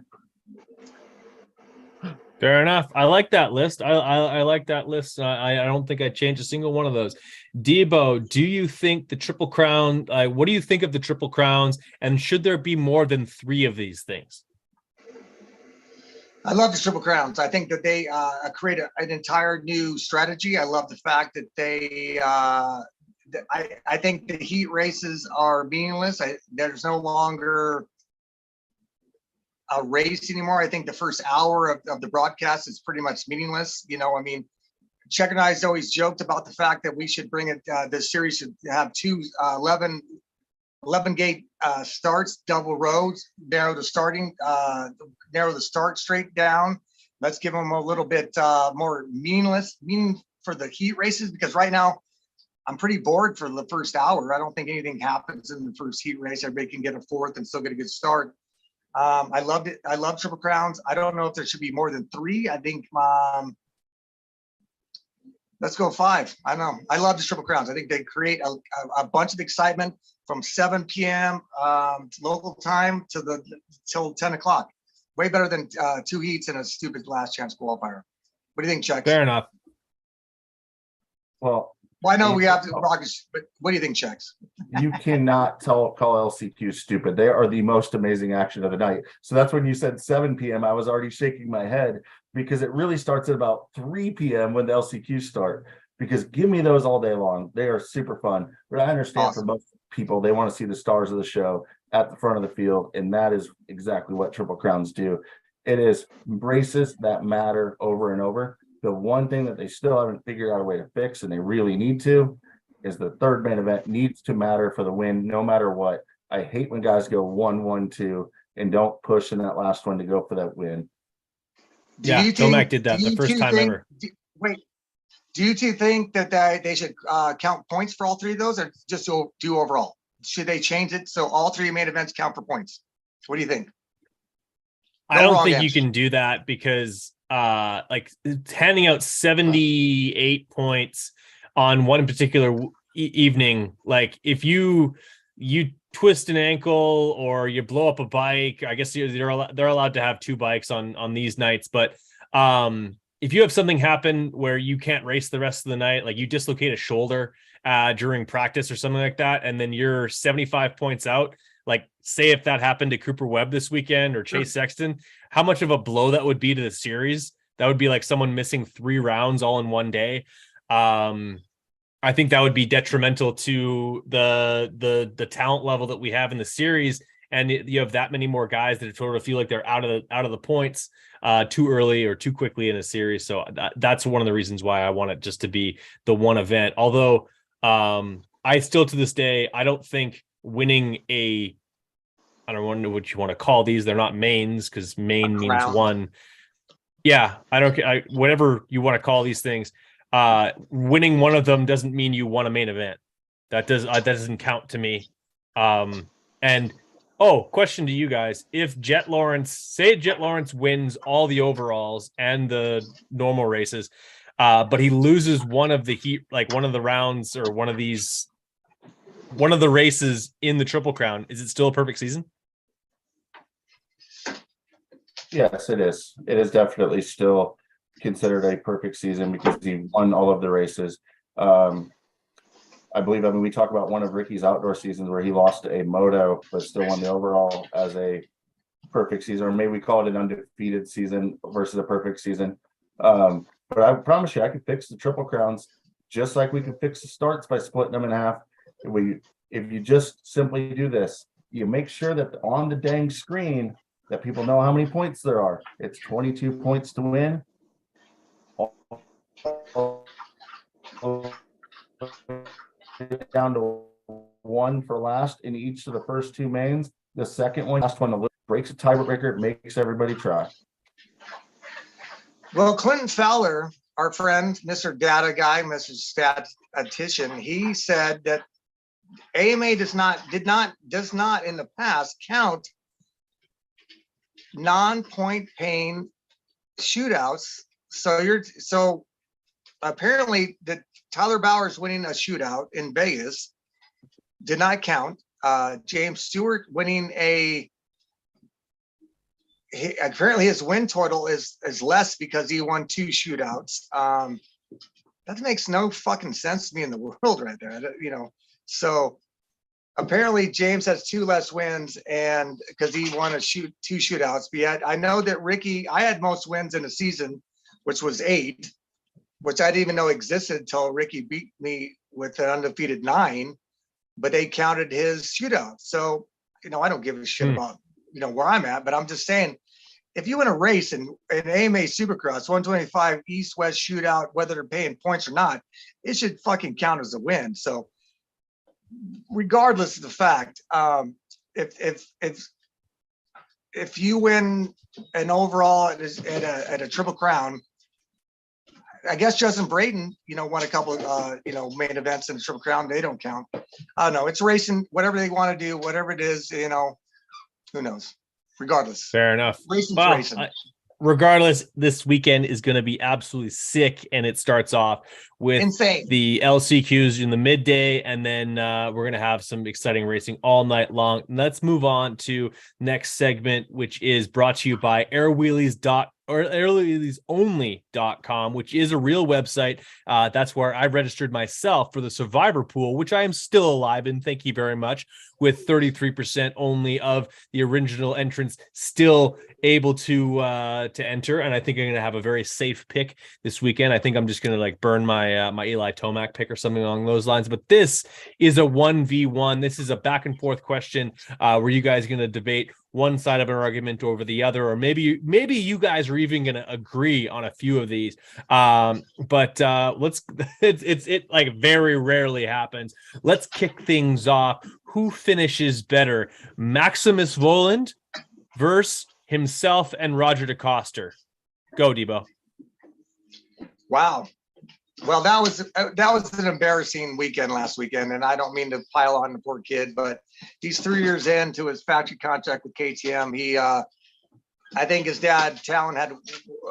Fair enough. I like that list. I like that list. I don't think I'd change a single one of those. Debo, do you think the Triple Crown, what do you think of the Triple Crowns, and should there be more than 3 of these things? I love the Triple Crowns. I think that they create an entire new strategy. I love the fact that they I think the heat races are meaningless. There's no longer a race anymore. I think the first hour of the broadcast is pretty much meaningless. You know, I mean, Check and I has always joked about the fact that we should bring it, this series should have 2 11 gate starts, double roads, narrow the start straight down. Let's give them a little bit more meaning for the heat races, because right now I'm pretty bored for the first hour. I don't think anything happens in the first heat race. Everybody can get a 4th and still get a good start. I loved it. I love Triple Crowns. I don't know if there should be more than 3. I think let's go 5. I don't know. I love the Triple Crowns. I think they create a bunch of excitement. from 7 p.m. Local time till 10 o'clock. Way better than 2 heats and a stupid last chance qualifier. What do you think, Chuck? Fair enough. Well, I know we have to Rockets, but what do you think, Checks? you cannot call LCQ stupid. They are the most amazing action of the night. So that's when you said 7 p.m. I was already shaking my head because it really starts at about 3 p.m. when the LCQ start. Because give me those all day long. They are super fun. But I understand for most people, they want to see the stars of the show at the front of the field. And that is exactly what Triple Crowns do. It is races that matter over and over. The one thing that they still haven't figured out a way to fix, and they really need to, is the third main event needs to matter for the win, no matter what. I hate when guys go 1-1-2 and don't push in that last one to go for that win. Tomac did that the first time ever. Do you two think that they should count points for all 3 of those, or just do overall? Should they change it so all 3 main events count for points? What do you think? I don't think you can do that because like handing out 78 points on one particular evening, like if you twist an ankle or you blow up a bike, I guess they're allowed to have 2 bikes on these nights, but if you have something happen where you can't race the rest of the night, like you dislocate a shoulder during practice or something like that, and then you're 75 points out, like say if that happened to Cooper Webb this weekend or Chase Sexton, how much of a blow that would be to the series? That would be like someone missing 3 rounds all in one day. I think that would be detrimental to the talent level that we have in the series. And you have that many more guys that sort of feel like they're out of the points too early or too quickly in a series. So that's one of the reasons why I want it just to be the one event. Although I still to this day, I don't think winning I don't know what you want to call these. They're not mains because main means one. Yeah, I don't care. Whatever you want to call these things. Winning one of them doesn't mean you won a main event. That doesn't count to me. And question to you guys: if Jet Lawrence wins all the overalls and the normal races, but he loses one of the heat, like one of the rounds or one of the races in the Triple Crown, is it still a perfect season? Yes, it is. It is definitely still considered a perfect season because he won all of the races. I believe, we talk about one of Ricky's outdoor seasons where he lost a moto, but still won the overall as a perfect season, or maybe we call it an undefeated season versus a perfect season. But I promise you, I can fix the Triple Crowns just like we can fix the starts by splitting them in half. If you just simply do this, you make sure that on the dang screen that people know how many points there are. It's 22 points to win. Down to 1 for last in each of the first 2 mains. The second one, last one, breaks a tiebreaker, makes everybody try. Well, Clinton Fowler, our friend, Mr. Data Guy, Mr. Statistician, he said that AMA does not in the past count non-point paying shootouts. So apparently that Tyler Bowers winning a shootout in Vegas did not count. James Stewart winning apparently his win total is less because he won 2 shootouts. That makes no fucking sense to me in the world right there, so apparently James has 2 less wins, and because he won 2 shootouts. But yet I know that Ricky, I had most wins in a season, which was 8, which I didn't even know existed until Ricky beat me with an undefeated 9, but they counted his shootout. So, I don't give a shit about, where I'm at, but I'm just saying, if you win a race in AMA Supercross, 125 East-West shootout, whether they're paying points or not, it should fucking count as a win. So regardless of the fact, if you win an overall at a Triple Crown, I guess Justin Brayton, won a couple of, main events in the Triple Crown. They don't count. I don't know. It's racing, whatever they want to do, whatever it is, who knows? Regardless. Fair enough. Racing's racing. regardless, this weekend is going to be absolutely sick, and it starts off with Insane. the LCQs in the midday, and then we're going to have some exciting racing all night long. Let's move on to next segment, which is brought to you by airwheeliesonly.com, which is a real website. That's where I registered myself for the Survivor Pool, which I am still alive in. Thank you very much. With 33% only of the original entrants still able to enter, and I think I'm going to have a very safe pick this weekend. I think I'm just going to like burn my my Eli Tomac pick or something along those lines. But this is a 1v1. This is a back and forth question where you guys are going to debate one side of an argument over the other, or maybe you guys are even going to agree on a few of these. But let's it like very rarely happens. Let's kick things off. Who finishes better, Maximus Voland versus himself and Roger DeCoster? Go, Debo. Wow. Well, that was an embarrassing weekend last weekend, and I don't mean to pile on the poor kid, but he's 3 years into his factory contract with KTM. He, I think his dad, Talon, had a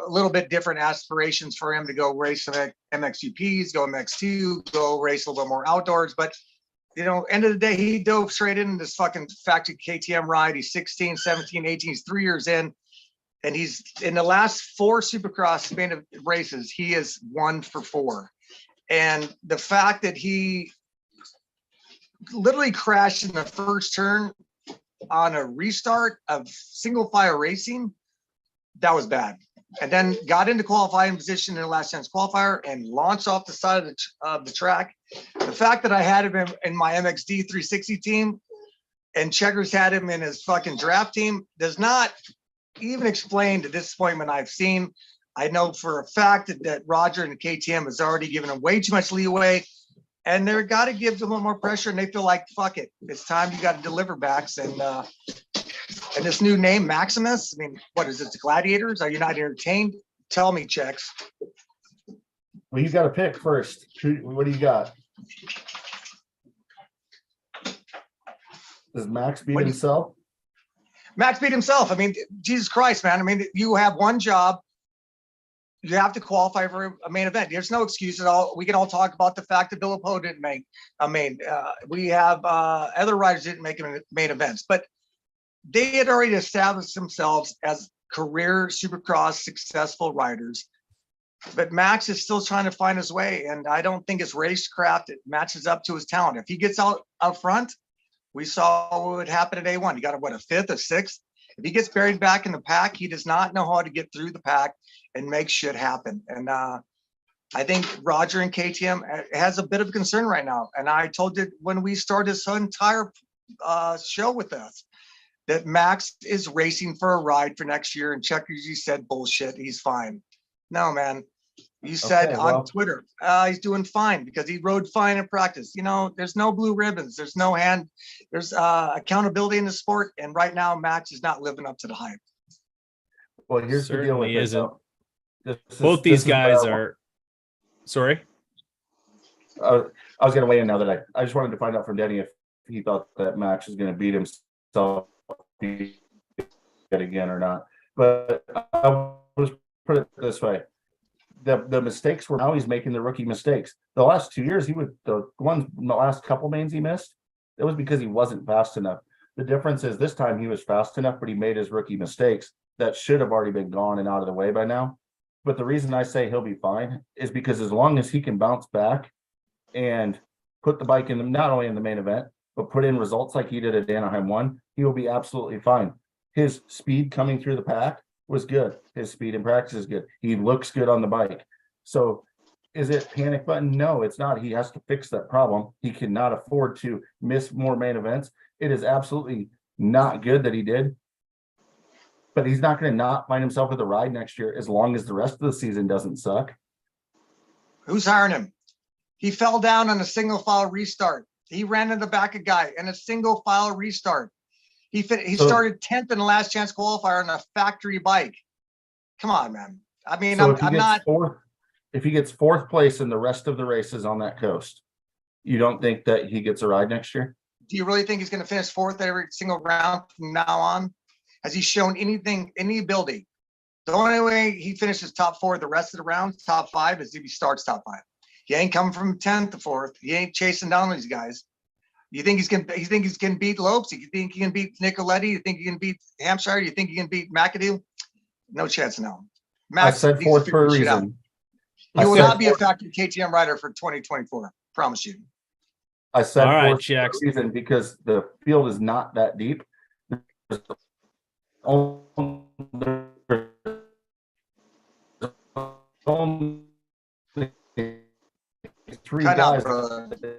little bit different aspirations for him to go race some MXGPs, go MX2, go race a little bit more outdoors. But, you know, end of the day, he dove straight into this fucking factory KTM ride. He's 16, 17, 18, he's 3 years in. And he's in the last 4 Supercross main races, he is 1 for 4. And the fact that he literally crashed in the first turn on a restart of single file racing, that was bad. And then got into qualifying position in the last chance qualifier and launched off the side of the track. The fact that I had him in my MXD 360 team and Checkers had him in his fucking draft team does not even explain the disappointment I've seen. I know for a fact that Roger and KTM has already given him way too much leeway, and they're got to give them a little more pressure, and they feel like, fuck it, it's time, you got to deliver backs. And this new name, Maximus, I mean, what is it, the Gladiators? Are you not entertained? Tell me, Checks. Well, you got to pick first. What do you got? Does Max beat himself? Max beat himself. I mean, Jesus Christ, man. I mean, you have one job. You have to qualify for a main event. There's no excuse at all. We can all talk about the fact that Bill Poe didn't make a main. We have other riders didn't make main events, but they had already established themselves as career Supercross successful riders. But Max is still trying to find his way, and I don't think his racecraft matches up to his talent. If he gets out front, we saw what would happen at A1. He got a 5th, a 6th. If he gets buried back in the pack, he does not know how to get through the pack and make shit happen. And I think Roger and KTM has a bit of concern right now. And I told you when we started this entire show with us that Max is racing for a ride for next year. And Checkers, you said bullshit. He's fine. No, man. You said on Twitter, he's doing fine because he rode fine in practice. You know, there's no blue ribbons. There's no there's accountability in the sport. And right now, Max is not living up to the hype. Well, here's the deal with it. Isn't. Both these guys are. Sorry? I was going to weigh in now that I just wanted to find out from Denny if he thought that Max is going to beat himself yet again or not. But I was put it this way. The mistakes were, now he's making the rookie mistakes. The last 2 years, the last couple mains he missed, it was because he wasn't fast enough. The difference is this time he was fast enough, but he made his rookie mistakes that should have already been gone and out of the way by now. But the reason I say he'll be fine is because as long as he can bounce back and put the bike in not only in the main event, but put in results like he did at Anaheim 1, he will be absolutely fine. His speed coming through the pack was good. His speed in practice is good. He looks good on the bike. So is it panic button? No, it's not. He has to fix that problem. He cannot afford to miss more main events. It is absolutely not good that he did. But he's not going to not find himself with a ride next year as long as the rest of the season doesn't suck. Who's hiring him? He fell down on a single file restart. He ran in the back of a guy in a single file restart. He started 10th in the last chance qualifier on a factory bike. Come on, man. I mean, so I'm not. If he gets 4th place in the rest of the races on that coast, you don't think that he gets a ride next year? Do you really think he's going to finish 4th every single round from now on? Has he shown anything, any ability The only way he finishes top 4 the rest of the round, top 5, is if he starts top 5. He ain't coming from 10th to 4th. He ain't chasing down these guys. You think he's gonna beat Lopes? You think he can beat Nicoletti? You think he can beat Hampshire? You think he can beat McAdoo? No chance in hell. Max said 4th for a reason. He will not be a factory KTM rider for 2024. Promise you. I said 4th for a reason because the field is not that deep. Only 3 guys that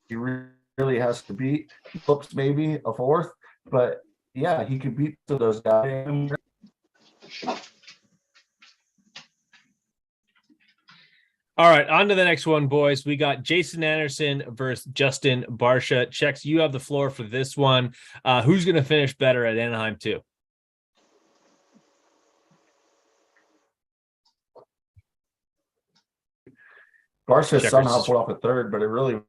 he really has to beat. Looks maybe a 4th, but yeah, he could beat those guys. All right, on to the next one, boys. We got Jason Anderson versus Justin Barcia. Chex, you have the floor for this one. Who's going to finish better at Anaheim 2? Barcia somehow pulled off a 3rd, but it really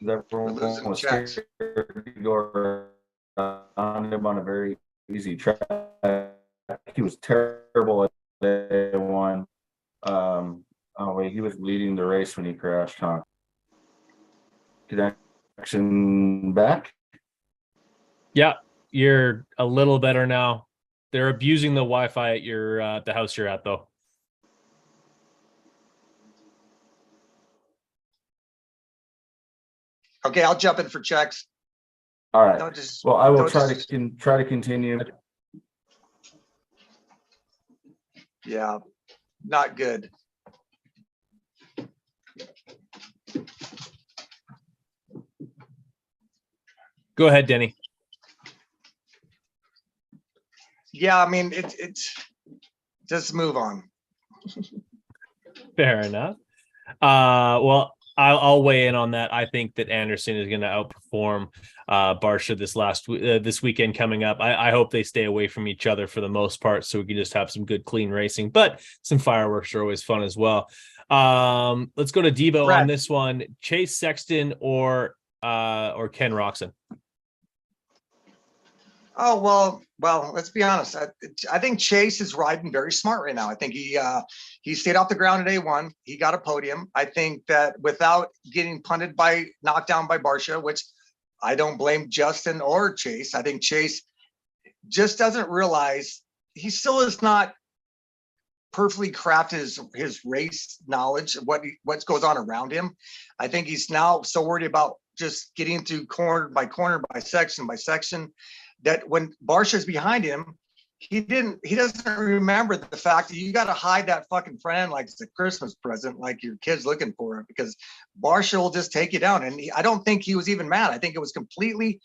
everyone was scared to go on him on a very easy track. He was terrible at day 1. Oh wait, he was leading the race when he crashed, huh? Connection back? Yeah, you're a little better now. They're abusing the Wi-Fi at your the house you're at, though. Okay, I'll jump in for Chex. All right. Well, I will try to continue. Yeah, not good. Go ahead, Denny. Yeah, I mean, it's just move on. Fair enough. Well, I'll weigh in on that. I think that Anderson is going to outperform Barcia this weekend coming up. I hope they stay away from each other for the most part, so we can just have some good, clean racing. But some fireworks are always fun as well. Let's go to Debo on this one. Chase Sexton or Ken Roczen? Oh, well, let's be honest. I think Chase is riding very smart right now. I think he stayed off the ground at A1. He got a podium. I think that without getting knocked down by Barcia, which I don't blame Justin or Chase. I think Chase just doesn't realize he still is not perfectly crafted his race knowledge, what goes on around him. I think he's now so worried about just getting through corner by section by section, that when Barcia's behind him, he doesn't remember the fact that you got to hide that fucking friend like it's a Christmas present, like your kid's looking for it, because Barcia will just take you down. And I don't think he was even mad. I think it was completely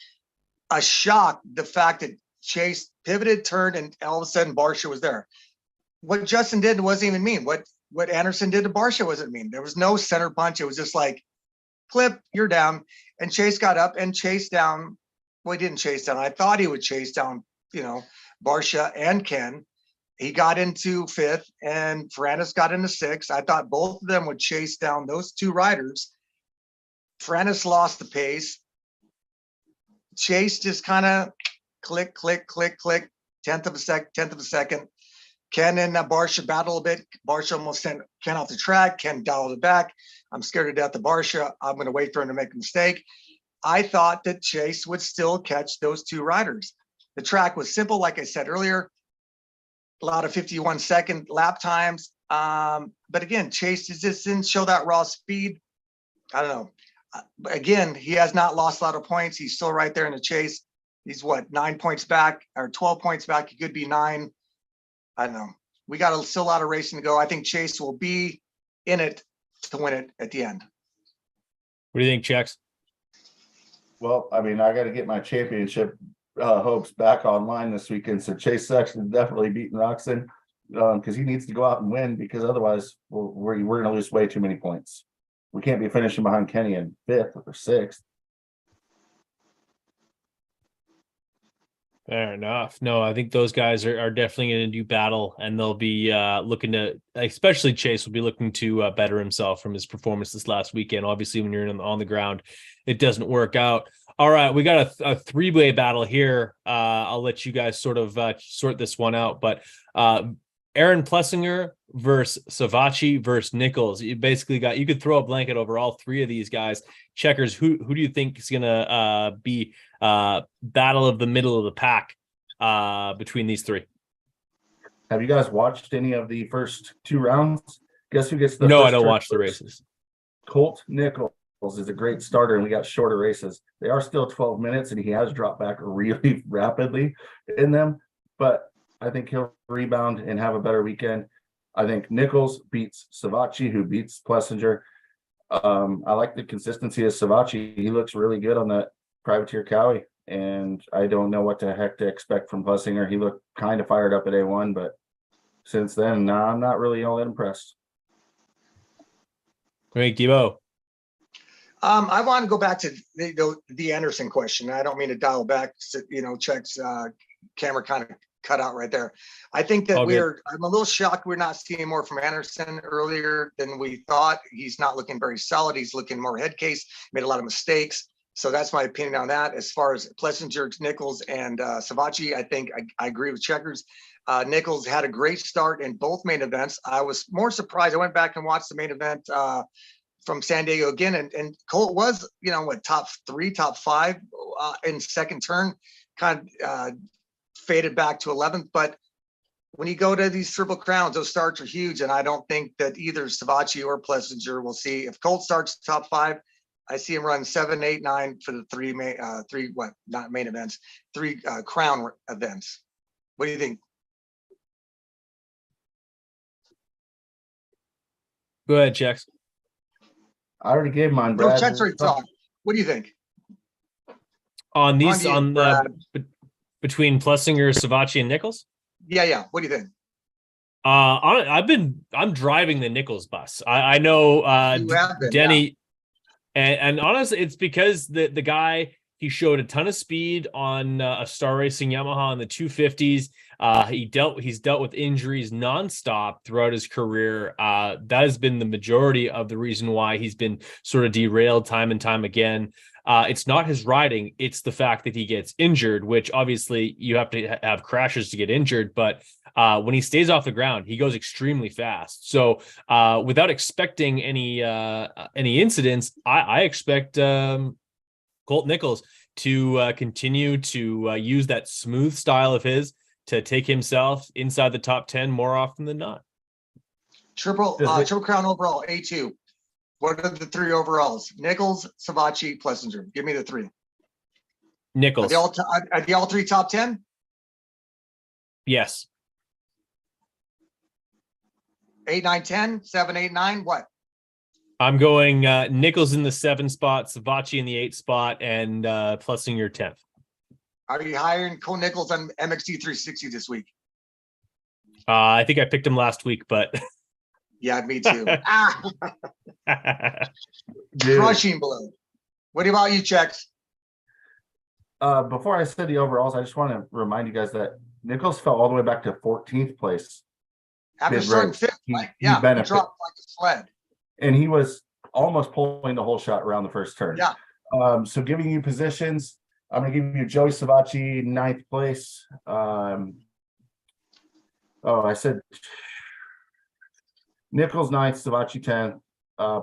a shock, the fact that Chase pivoted, turned, and all of a sudden Barcia was there. What Justin did wasn't even mean. What Anderson did to Barcia wasn't mean. There was no center punch. It was just like, clip, you're down. And Chase got up and chased down. Well, he didn't chase down. I thought he would chase down, Barcia and Ken. He got into 5th and Ferrandis got into 6th. I thought both of them would chase down those 2 riders. Ferrandis lost the pace. Chase just kind of click, 10th of a second. Ken and Barcia battle a bit. Barcia almost sent Ken off the track. Ken dialed it back. I'm scared to death of Barcia. I'm going to wait for him to make a mistake. I thought that Chase would still catch those 2 riders. The track was simple, like I said earlier, a lot of 51-second lap times. But again, Chase just didn't show that raw speed. I don't know. Again, he has not lost a lot of points. He's still right there in the chase. He's 9 points back or 12 points back. He could be 9. I don't know. We got still a lot of racing to go. I think Chase will be in it to win it at the end. What do you think, Chex? Well, I mean, I got to get my championship hopes back online this weekend. So Chase Sexton definitely beating Roczen because he needs to go out and win, because otherwise we're going to lose way too many points. We can't be finishing behind Kenny in 5th or 6th. Fair enough. No, I think those guys are definitely going to do battle, and they'll be looking to, especially Chase will be looking to better himself from his performance this last weekend. Obviously, when you're on the ground, it doesn't work out. All right, we got a three-way battle here. I'll let you guys sort of sort this one out, but Aaron Plessinger versus Savachi versus Nichols. You basically you could throw a blanket over all three of these guys. Checkers, who do you think is gonna be battle of the middle of the pack between these three? Have you guys watched any of the first two rounds? Guess who gets the No, first I don't turn watch the first? races. Colt Nichols is a great starter, and we got shorter races. They are still 12 minutes, and he has dropped back really rapidly in them, but I think he'll rebound and have a better weekend. I think Nichols beats Savachi, who beats Plessinger. I like the consistency of Savachi. He looks really good on that privateer Cowie, and I don't know what the heck to expect from Plessinger. He looked kind of fired up at A1, but since then, I'm not really all that impressed. Great, Debo. I want to go back to the Anderson question. I don't mean to dial back, checks camera kind of cut out right there. I think that I'm a little shocked we're not seeing more from Anderson earlier than we thought. He's not looking very solid. He's looking more head case, made a lot of mistakes. So that's my opinion on that. As far as Plessinger, Nichols, and Savachi, I think I agree with Checkers. Nichols had a great start in both main events. I was more surprised. I went back and watched the main event from San Diego again, and Colt was, top 3, top 5 in second turn, kind of faded back to 11th. But when you go to these Triple Crowns, those starts are huge, and I don't think that either Savachi or Plessinger will see. If Colt starts top 5, I see him run 7, 8, 9 for the three crown events. What do you think? Go ahead, Checks. I already gave mine, Brad. No, Checks already talked. What do you think? On between Plessinger, Savachi, and Nichols? Yeah. What do you think? I'm driving the Nichols bus. I know Denny, and honestly, it's because the guy, he showed a ton of speed on a Star Racing Yamaha in the 250s. He's dealt with injuries nonstop throughout his career. That has been the majority of the reason why he's been sort of derailed time and time again. It's not his riding, it's the fact that he gets injured, which obviously you have to have crashes to get injured. But when he stays off the ground, he goes extremely fast. So without expecting any incidents, I expect Colt Nichols to continue to use that smooth style of his to take himself inside the top 10 more often than not. Triple Crown overall, A2. What are the 3 overalls? Nichols, Savachi, Plessinger. Give me the 3. Nichols. Are they all 3 top 10? Yes. 8, 9, 10, 7, 8, 9. What? I'm going Nichols in the 7 spot, Savachi in the 8 spot, and Plessinger 10th. Are you hiring Cole Nichols on MXT 360 this week? I think I picked him last week, but yeah, me too. Crushing blow. What about you, Chex? Before I said the overalls, I just want to remind you guys that Nichols fell all the way back to 14th place. After starting 5th, he dropped like a sled. And he was almost pulling the whole shot around the first turn. Yeah. So giving you positions, I'm going to give you Joey Savachi 9th place. I said Nichols 9th, Savachi 10th,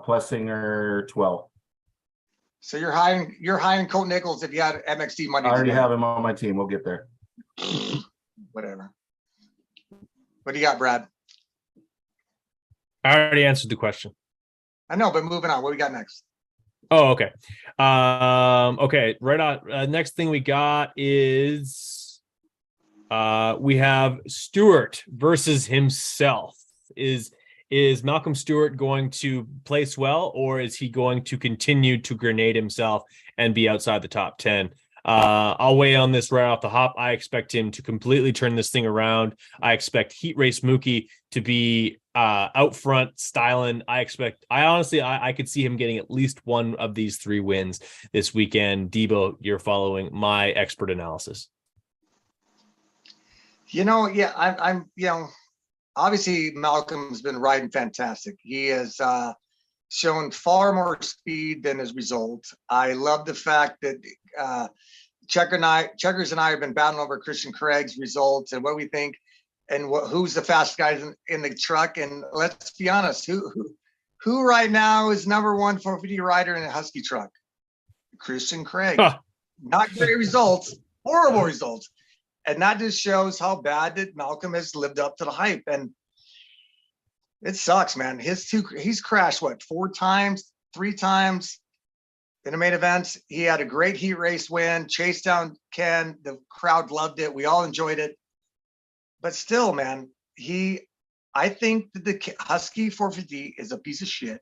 Plessinger 12th. So you're hiring Colt Nichols if you had MXT money. I already have him on my team. We'll get there. Whatever. What do you got, Brad? I already answered the question. I know, but moving on. What we got next? Oh, okay. Okay, right on. Next thing we got is we have Stewart versus himself. Is Malcolm Stewart going to place well, or is he going to continue to grenade himself and be outside the top 10? I'll weigh on this right off the hop. I expect him to completely turn this thing around. I expect Heat Race Mookie to be out front styling. I could see him getting at least one of these 3 wins this weekend. Debo, you're following my expert analysis. I'm obviously Malcolm's been riding fantastic. He is shown far more speed than his result. I love the fact that Checkers and I have been battling over Christian Craig's results and what we think and who's the fastest guys in the truck. And let's be honest, who right now is number one 450 rider in a Husky truck? Christian Craig. Huh. Not great results, horrible results. And that just shows how bad that Malcolm has lived up to the hype. And it sucks, man. He's crashed what, 3 times in the main events. He had a great heat race win, chased down Ken. The crowd loved it. We all enjoyed it. But still, man, I think that the Husky 450 is a piece of shit.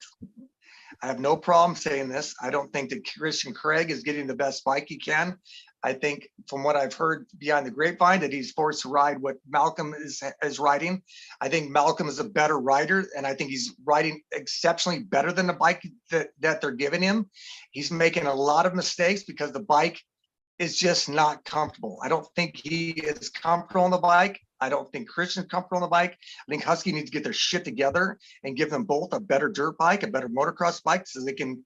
I have no problem saying this. I don't think that Christian Craig is getting the best bike he can. I think from what I've heard behind the grapevine that he's forced to ride what Malcolm is riding. I think Malcolm is a better rider, and I think he's riding exceptionally better than the bike that they're giving him. He's making a lot of mistakes because the bike is just not comfortable. I don't think he is comfortable on the bike. I don't think Christian's comfortable on the bike. I think Husky needs to get their shit together and give them both a better dirt bike, a better motocross bike, so they can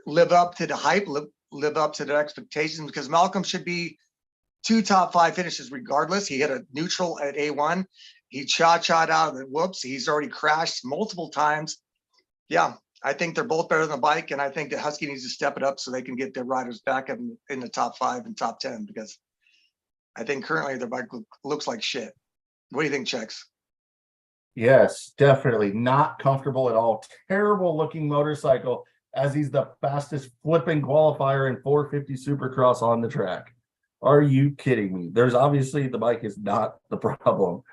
live up to the hype, live up to their expectations, because Malcolm should be 2 top 5 finishes regardless. He hit a neutral at A1. He shot out of the whoops. He's already crashed multiple times. Yeah, I think they're both better than the bike, and I think the Husky needs to step it up so they can get their riders back in the top 5 and top 10, because I think currently their bike looks like shit. What do you think, Chex? Yes, definitely not comfortable at all. Terrible looking motorcycle, as he's the fastest flipping qualifier in 450 Supercross on the track. Are you kidding me? There's obviously, the bike is not the problem.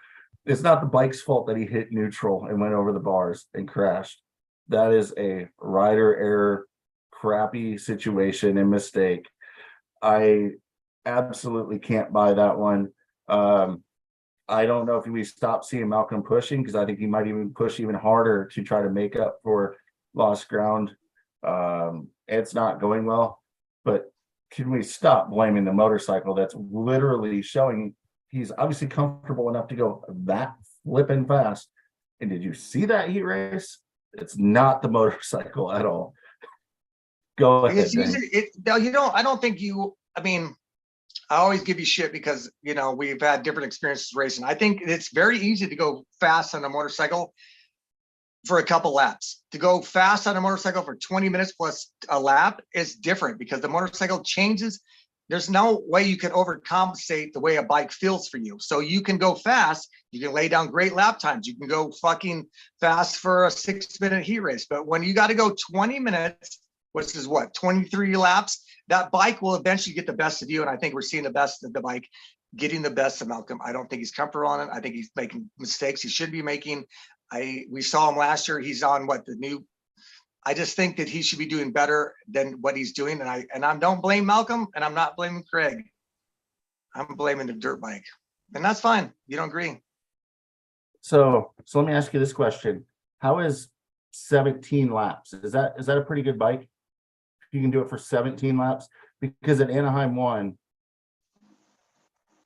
It's not the bike's fault that he hit neutral and went over the bars and crashed. That is a rider error, crappy situation and mistake. I absolutely can't buy that one. I don't know if we stop seeing Malcolm pushing, because I think he might even push even harder to try to make up for lost ground. It's not going well, but can we stop blaming the motorcycle that's literally showing he's obviously comfortable enough to go that flipping fast? And did you see that heat race? It's not the motorcycle at all. Go ahead. I don't think you, I mean, I always give you shit because, we've had different experiences racing. I think it's very easy to go fast on a motorcycle for a couple laps. To go fast on a motorcycle for 20 minutes plus a lap is different, because the motorcycle changes. There's no way you can overcompensate the way a bike feels for you. So you can go fast. You can lay down great lap times. You can go fucking fast for a 6-minute heat race. But when you got to go 20 minutes, which is what, 23 laps, that bike will eventually get the best of you. And I think we're seeing the best of the bike getting the best of Malcolm. I don't think he's comfortable on it. I think he's making mistakes he should be making. We saw him last year. He's on I just think that he should be doing better than what he's doing. And I don't blame Malcolm, and I'm not blaming Craig. I'm blaming the dirt bike. And that's fine. You don't agree. So let me ask you this question. How is 17 laps? Is that a pretty good bike? You can do it for 17 laps, because at Anaheim 1,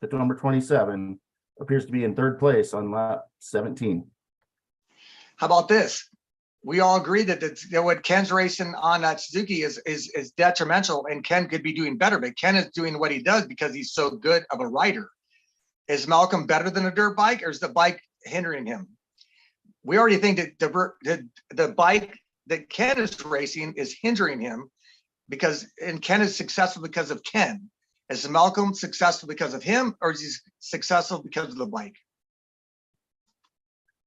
the number 27 appears to be in 3rd place on lap 17. How about this? We all agree that what Ken's racing on that Suzuki is detrimental, and Ken could be doing better, but Ken is doing what he does because he's so good of a rider. Is Malcolm better than a dirt bike, or is the bike hindering him? We already think that the bike that Ken is racing is hindering him, and Ken is successful because of Ken. Is Malcolm successful because of him, or is he successful because of the bike?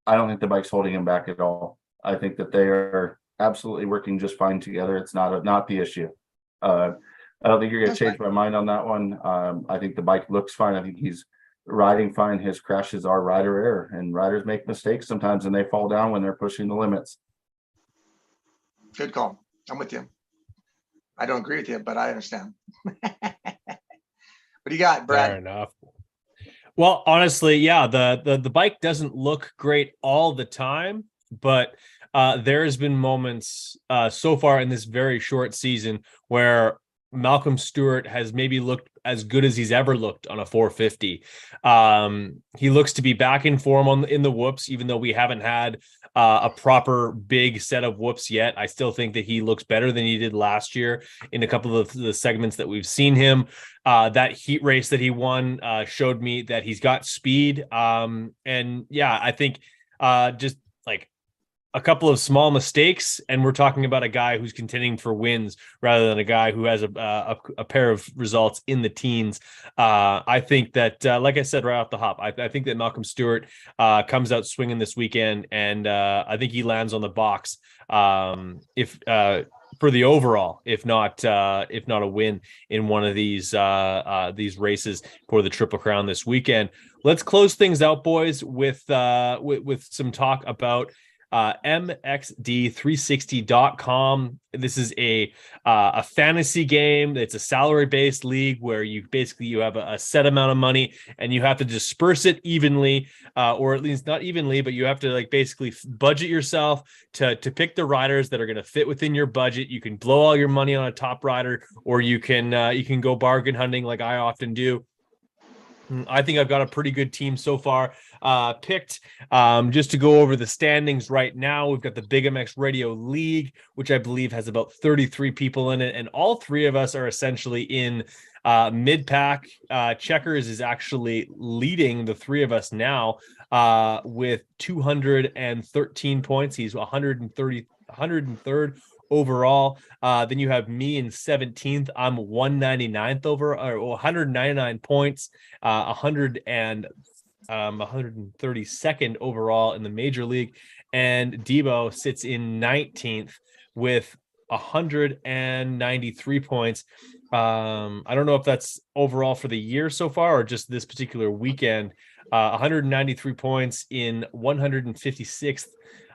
I don't think the bike's holding him back at all. I think that they are absolutely working just fine together. It's not the issue. I don't think you're going to change my mind on that one. I think the bike looks fine. I think he's riding fine. His crashes are rider error, and riders make mistakes sometimes, and they fall down when they're pushing the limits. Good call. I'm with you. I don't agree with you, but I understand. What do you got, Brad? Fair enough. Well, honestly, yeah, the bike doesn't look great all the time, but there has been moments so far in this very short season where Malcolm Stewart has maybe looked as good as he's ever looked on a 450. He looks to be back in form in the whoops, even though we haven't had a proper big set of whoops yet. I still think that he looks better than he did last year in a couple of the segments that we've seen him. That heat race that he won showed me that he's got speed. And yeah, I think just like a couple of small mistakes, and we're talking about a guy who's contending for wins rather than a guy who has a pair of results in the teens. I think that, like I said right off the hop, I think that Malcolm Stewart comes out swinging this weekend, and I think he lands on the box if for the overall, if not a win in one of these races for the Triple Crown this weekend. Let's close things out, boys, with some talk about mxd360.com. This is a fantasy game. It's a salary-based league where you have a set amount of money and you have to disperse it evenly, or at least not evenly, but you have to like basically budget yourself to pick the riders that are going to fit within your budget. You can blow all your money on a top rider, or you can go bargain hunting like I often do. I think I've got a pretty good team so far picked. Just to go over the standings right now, we've got the Big MX Radio League, which I believe has about 33 people in it, and all three of us are essentially in mid-pack. Checkers is actually leading the three of us now with 213 points. He's 103rd overall. Then you have me in 17th. I'm 199th or 199 points, 132nd overall in the major league. And Debo sits in 19th with 193 points. I don't know if that's overall for the year so far or just this particular weekend. 193 points in 156th.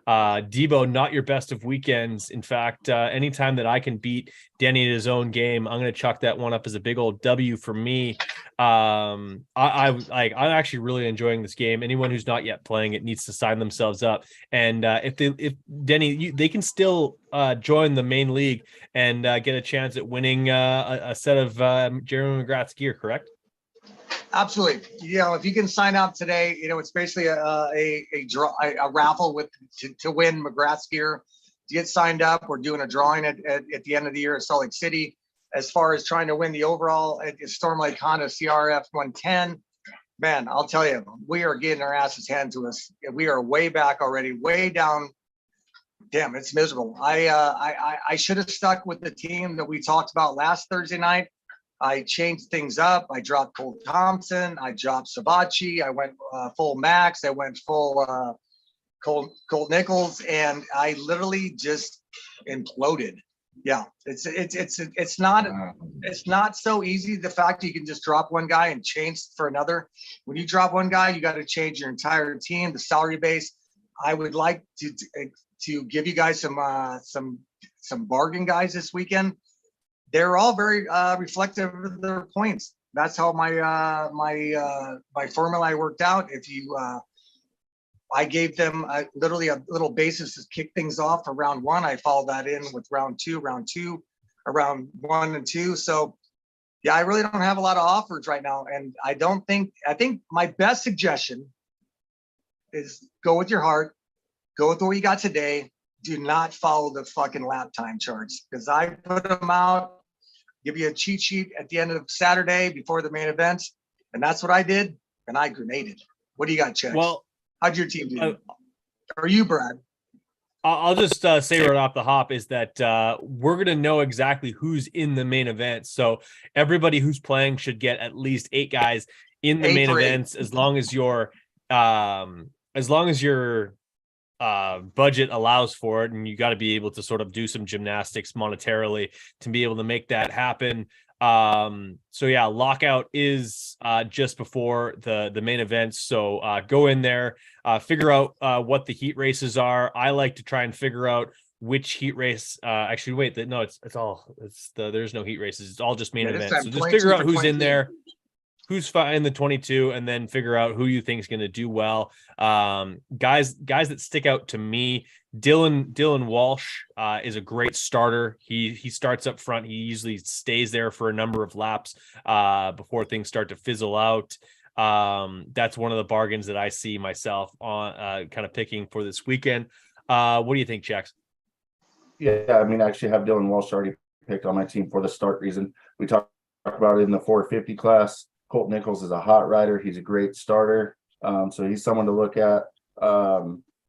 Debo, not your best of weekends. In fact, anytime that I can beat Denny at his own game, I'm going to chalk that one up as a big old W for me. I'm actually really enjoying this game. Anyone who's not yet playing it needs to sign themselves up. And if Denny, they can still join the main league and get a chance at winning a set of Jeremy McGrath's gear, correct? Absolutely. If you can sign up today, it's basically a raffle to win McGrath's gear. To get signed up, we're doing a drawing at the end of the year at Salt Lake City. As far as trying to win the overall at Storm Lake Honda CRF 110, man, I'll tell you, we are getting our asses handed to us. We are way back already, way down. Damn, it's miserable. I should have stuck with the team that we talked about last Thursday night. I changed things up. I dropped Cole Thompson. I dropped Sabachi. I went full Max. I went full Colt Nichols, and I literally just imploded. Yeah, it's not so easy. The fact that you can just drop one guy and change for another. When you drop one guy, you got to change your entire team, the salary base. I would like to give you guys some bargain guys this weekend. They're all very reflective of their points. That's how my formula worked out. If you, I gave them literally a little basis to kick things off for round one. I followed that in with round two, around 1 and 2. So yeah, I really don't have a lot of offers right now. And I think my best suggestion is go with your heart, go with what you got today. Do not follow the fucking lap time charts, because I put them out, give you a cheat sheet at the end of Saturday before the main event. And that's what I did. And I grenaded. What do you got, Checks? Well, how'd your team do? Or you, Brad? I'll just say right off the hop is that we're going to know exactly who's in the main event. So everybody who's playing should get at least 8 guys in the main events, as long as your budget allows for it, and you got to be able to sort of do some gymnastics monetarily to be able to make that happen. So yeah, lockout is just before the main event. So go in there, figure out what the heat races are. I like to try and figure out which heat race. Actually, wait, there's no heat races. It's all just main events. So just figure out who's in there, who's in the 22, and then figure out who you think is going to do well. Guys that stick out to me, Dylan Walsh is a great starter. He starts up front. He usually stays there for a number of laps before things start to fizzle out. That's one of the bargains that I see myself on kind of picking for this weekend. What do you think, Jax? Yeah, I mean, I actually have Dylan Walsh already picked on my team for the start reason. We talked about it in the 450 class. Colt Nichols is a hot rider. He's a great starter. So he's someone to look at.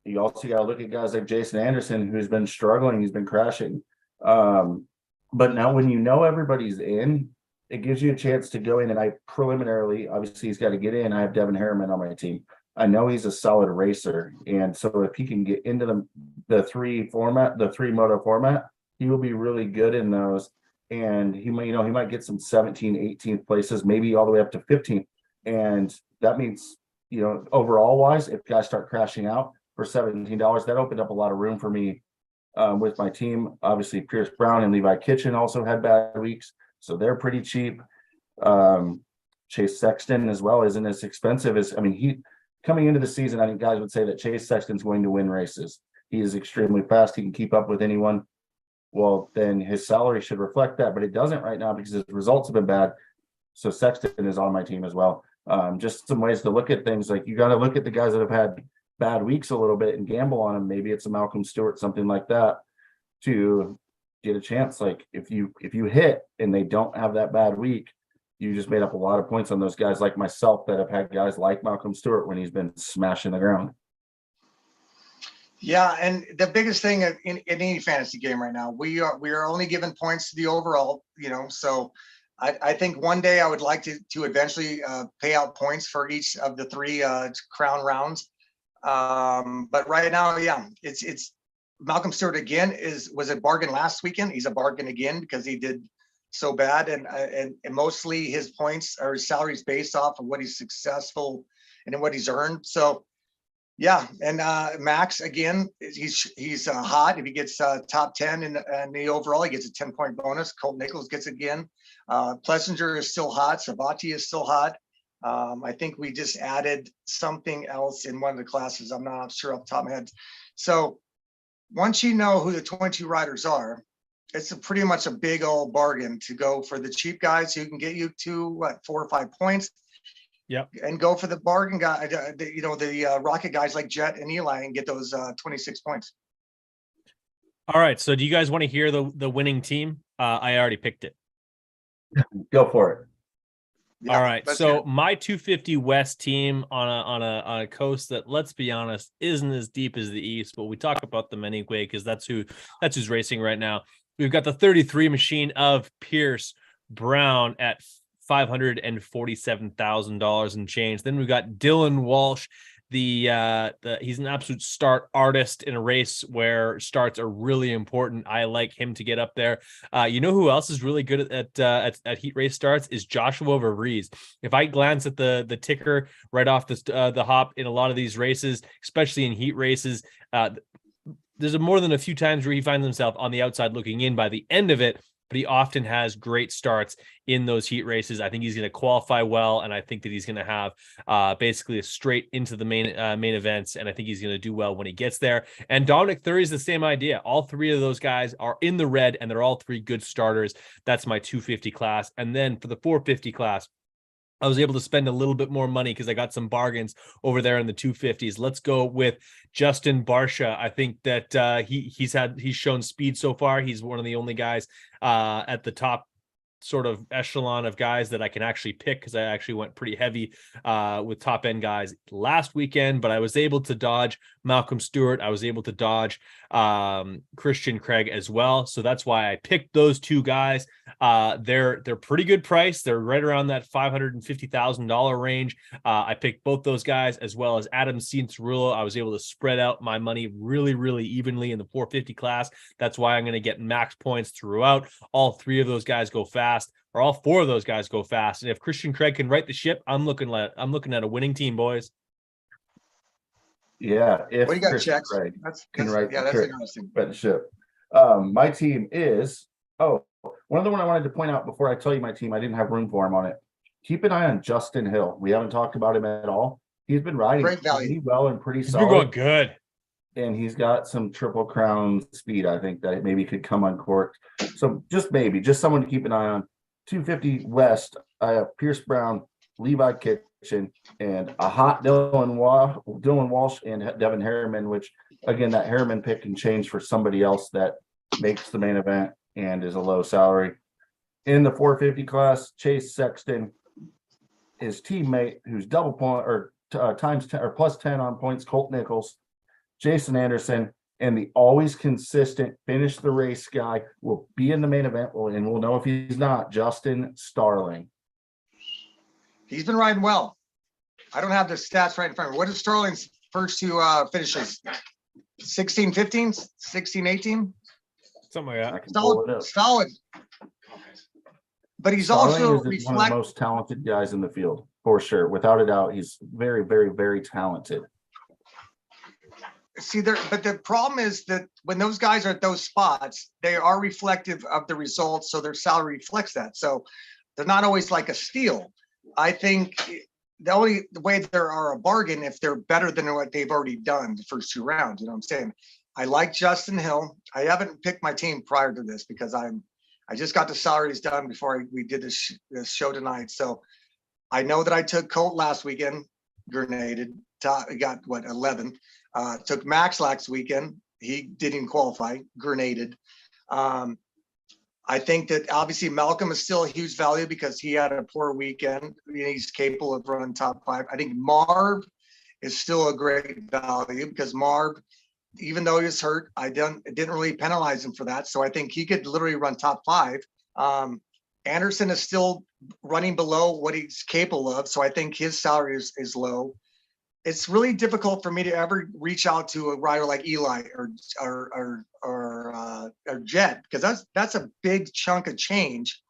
You also got to look at guys like Jason Anderson, who's been struggling. He's been crashing. But now when you know everybody's in, it gives you a chance to go in. And I preliminarily, obviously, he's got to get in. I have Devin Harriman on my team. I know he's a solid racer. And so if he can get into the three moto format, he will be really good in those. And he might get some 17th, 18th places, maybe all the way up to 15th. And that means, overall wise, if guys start crashing out for $17, that opened up a lot of room for me with my team. Obviously, Pierce Brown and Levi Kitchen also had bad weeks, so they're pretty cheap. Chase Sexton as well isn't as expensive as, he coming into the season, I think guys would say that Chase Sexton's going to win races. He is extremely fast. He can keep up with anyone. Well, then his salary should reflect that, but it doesn't right now because his results have been bad. So Sexton is on my team as well. Just some ways to look at things. Like, you got to look at the guys that have had bad weeks a little bit and gamble on them. Maybe it's a Malcolm Stewart, something like that, to get a chance. Like, if you hit and they don't have that bad week, you just made up a lot of points on those guys like myself that have had guys like Malcolm Stewart when he's been smashing the ground. Yeah, and the biggest thing in any fantasy game right now, we are only giving points to the overall, so I think one day I would like to eventually pay out points for each of the three crown rounds. But right now, yeah, it's Malcolm Stewart again was a bargain last weekend. He's a bargain again because he did so bad, and mostly his points or his salaries based off of what he's successful and what he's earned. So yeah, and Max again, he's hot. If he gets top 10 in the overall, he gets a 10-point bonus. Colt Nichols gets again. Plessinger is still hot. Savati is still hot. I think we just added something else in one of the classes. I'm not sure off the top of my head. So once you know who the 22 riders are, it's pretty much a big old bargain to go for the cheap guys who can get you to 4 or 5 points. Yep. And go for the bargain guy, the rocket guys like Jet and Eli and get those 26 points. All right. So do you guys want to hear the winning team? I already picked it. Go for it. Yeah, all right. So my 250 West team on a coast that, let's be honest, isn't as deep as the East, but we talk about them anyway because that's who's racing right now. We've got the 33 machine of Pierce Brown at $547,000 and change. Then we've got Dylan Walsh. He's an absolute start artist in a race where starts are really important. I like him to get up there. You know who else is really good at heat race starts is Joshua Verrees. If I glance at the ticker right off the hop in a lot of these races, especially in heat races, there's more than a few times where he finds himself on the outside looking in by the end of it, but he often has great starts in those heat races. I think he's going to qualify well, and I think that he's going to have basically a straight into the main events, and I think he's going to do well when he gets there. And Dominic Thury is the same idea. All three of those guys are in the red, and they're all three good starters. That's my 250 class. And then for the 450 class, I was able to spend a little bit more money because I got some bargains over there in the 250s. Let's go with Justin Barcia. I think that he's shown speed so far. He's one of the only guys at the top sort of echelon of guys that I can actually pick because I actually went pretty heavy with top end guys last weekend, but I was able to dodge Malcolm Stewart. I was able to dodge Christian Craig as well. So that's why I picked those two guys. They're pretty good price. They're right around that $550,000 range. I picked both those guys as well as Adam Cianciarulo. I was able to spread out my money really, really evenly in the 450 class. That's why I'm going to get max points throughout. All three of those guys go fast, or all four of those guys go fast. And if Christian Craig can right the ship, I'm looking at a winning team, boys. Yeah, if what do you got, Christian Checks? Craig That's interesting. Right the ship. My team is one other one I wanted to point out before I tell you my team. I didn't have room for him on it. Keep an eye on Justin Hill. We haven't talked about him at all. He's been riding pretty well and pretty solid. He's been going good. And he's got some Triple Crown speed, I think, that it maybe could come uncorked. So just someone to keep an eye on. 250 West, I have Pierce Brown, Levi Kitchen, and a hot Dylan Walsh and Devin Harriman, which again, that Harriman pick can change for somebody else that makes the main event and is a low salary. In the 450 class, Chase Sexton, his teammate, who's double point or times 10 or plus 10 on points, Colt Nichols, Jason Anderson, and the always consistent finish the race guy will be in the main event, and we'll know if he's not, Justin Starling. He's been riding well. I don't have the stats right in front of me. What is Starling's first two finishes? 16, 15, 16, 18? Something like that. Solid. But he's Starling also is one of the most talented guys in the field, for sure. Without a doubt, he's very, very, very talented. See, but the problem is that when those guys are at those spots, they are reflective of the results, so their salary reflects that. So they're not always like a steal. I think the only way there are a bargain if they're better than what they've already done the first two rounds. You know what I'm saying? I like Justin Hill. I haven't picked my team prior to this because I just got the salaries done before we did this show tonight. So I know that I took Colt last weekend, grenaded. Got what, 11. Took Max last weekend. He didn't qualify, grenaded. I think that obviously Malcolm is still a huge value because he had a poor weekend. He's capable of running top 5. I think Marv is still a great value because Marv, even though he was hurt, it didn't really penalize him for that. So I think he could literally run top 5. Anderson is still running below what he's capable of. So I think his salary is low. It's really difficult for me to ever reach out to a rider like Eli or Jet, because that's a big chunk of change.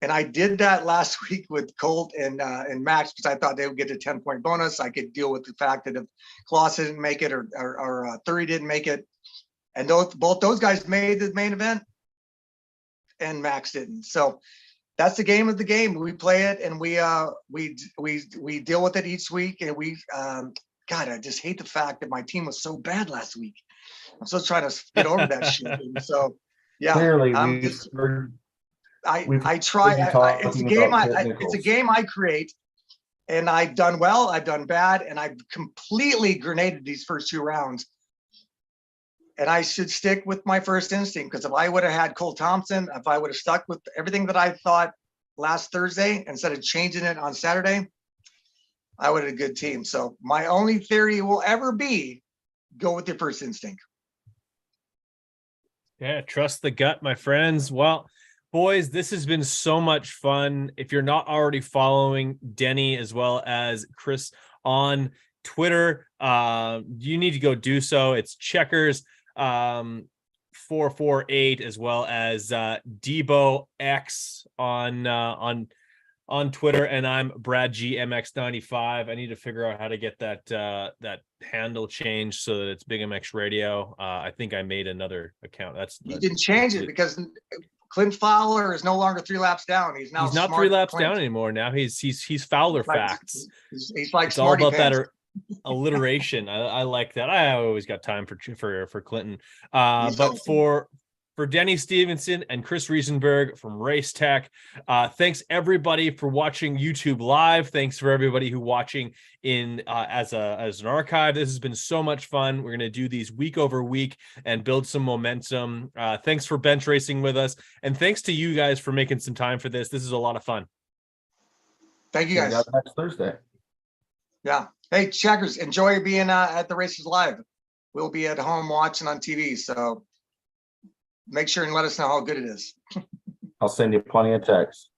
And I did that last week with Colt and Max because I thought they would get a 10-point bonus. I could deal with the fact that if Kloss didn't make it or 30 didn't make it, and both those guys made the main event, and Max didn't. So that's the game of the game. We play it and we deal with it each week. And God, I just hate the fact that my team was so bad last week. I'm still trying to get over that shit. And so, yeah, clearly I try. It's a game I create, and I've done well, I've done bad, and I've completely grenaded these first two rounds. And I should stick with my first instinct, because if I would have had Cole Thompson, if I would have stuck with everything that I thought last Thursday instead of changing it on Saturday, I would have a good team. So my only theory will ever be go with your first instinct. Yeah, trust the gut, my friends. Well, boys, this has been so much fun. If you're not already following Denny as well as Chris on Twitter, you need to go do so. It's Checkers 448 as well as Debo X on Twitter, and I'm Brad GMX95. I need to figure out how to get that handle changed so that it's Big MX Radio. I think I made another account. You didn't change it because Clint Fowler is no longer 3 laps down. He's not 3 laps down anymore. Now he's Fowler facts. He's like it's all about that alliteration. I like that. I always got time for Clinton. But for Denny Stevenson and Chris Riesenberg from Race Tech, thanks everybody for watching YouTube Live. Thanks for everybody who watching in as an archive. This has been so much fun. We're going to do these week over week and build some momentum. Thanks for bench racing with us, and thanks to you guys for making some time for this. This is a lot of fun. Thank you guys. Next Thursday. Yeah. Hey, Checkers, enjoy being at the races live. We'll be at home watching on TV, so make sure and let us know how good it is. I'll send you plenty of texts.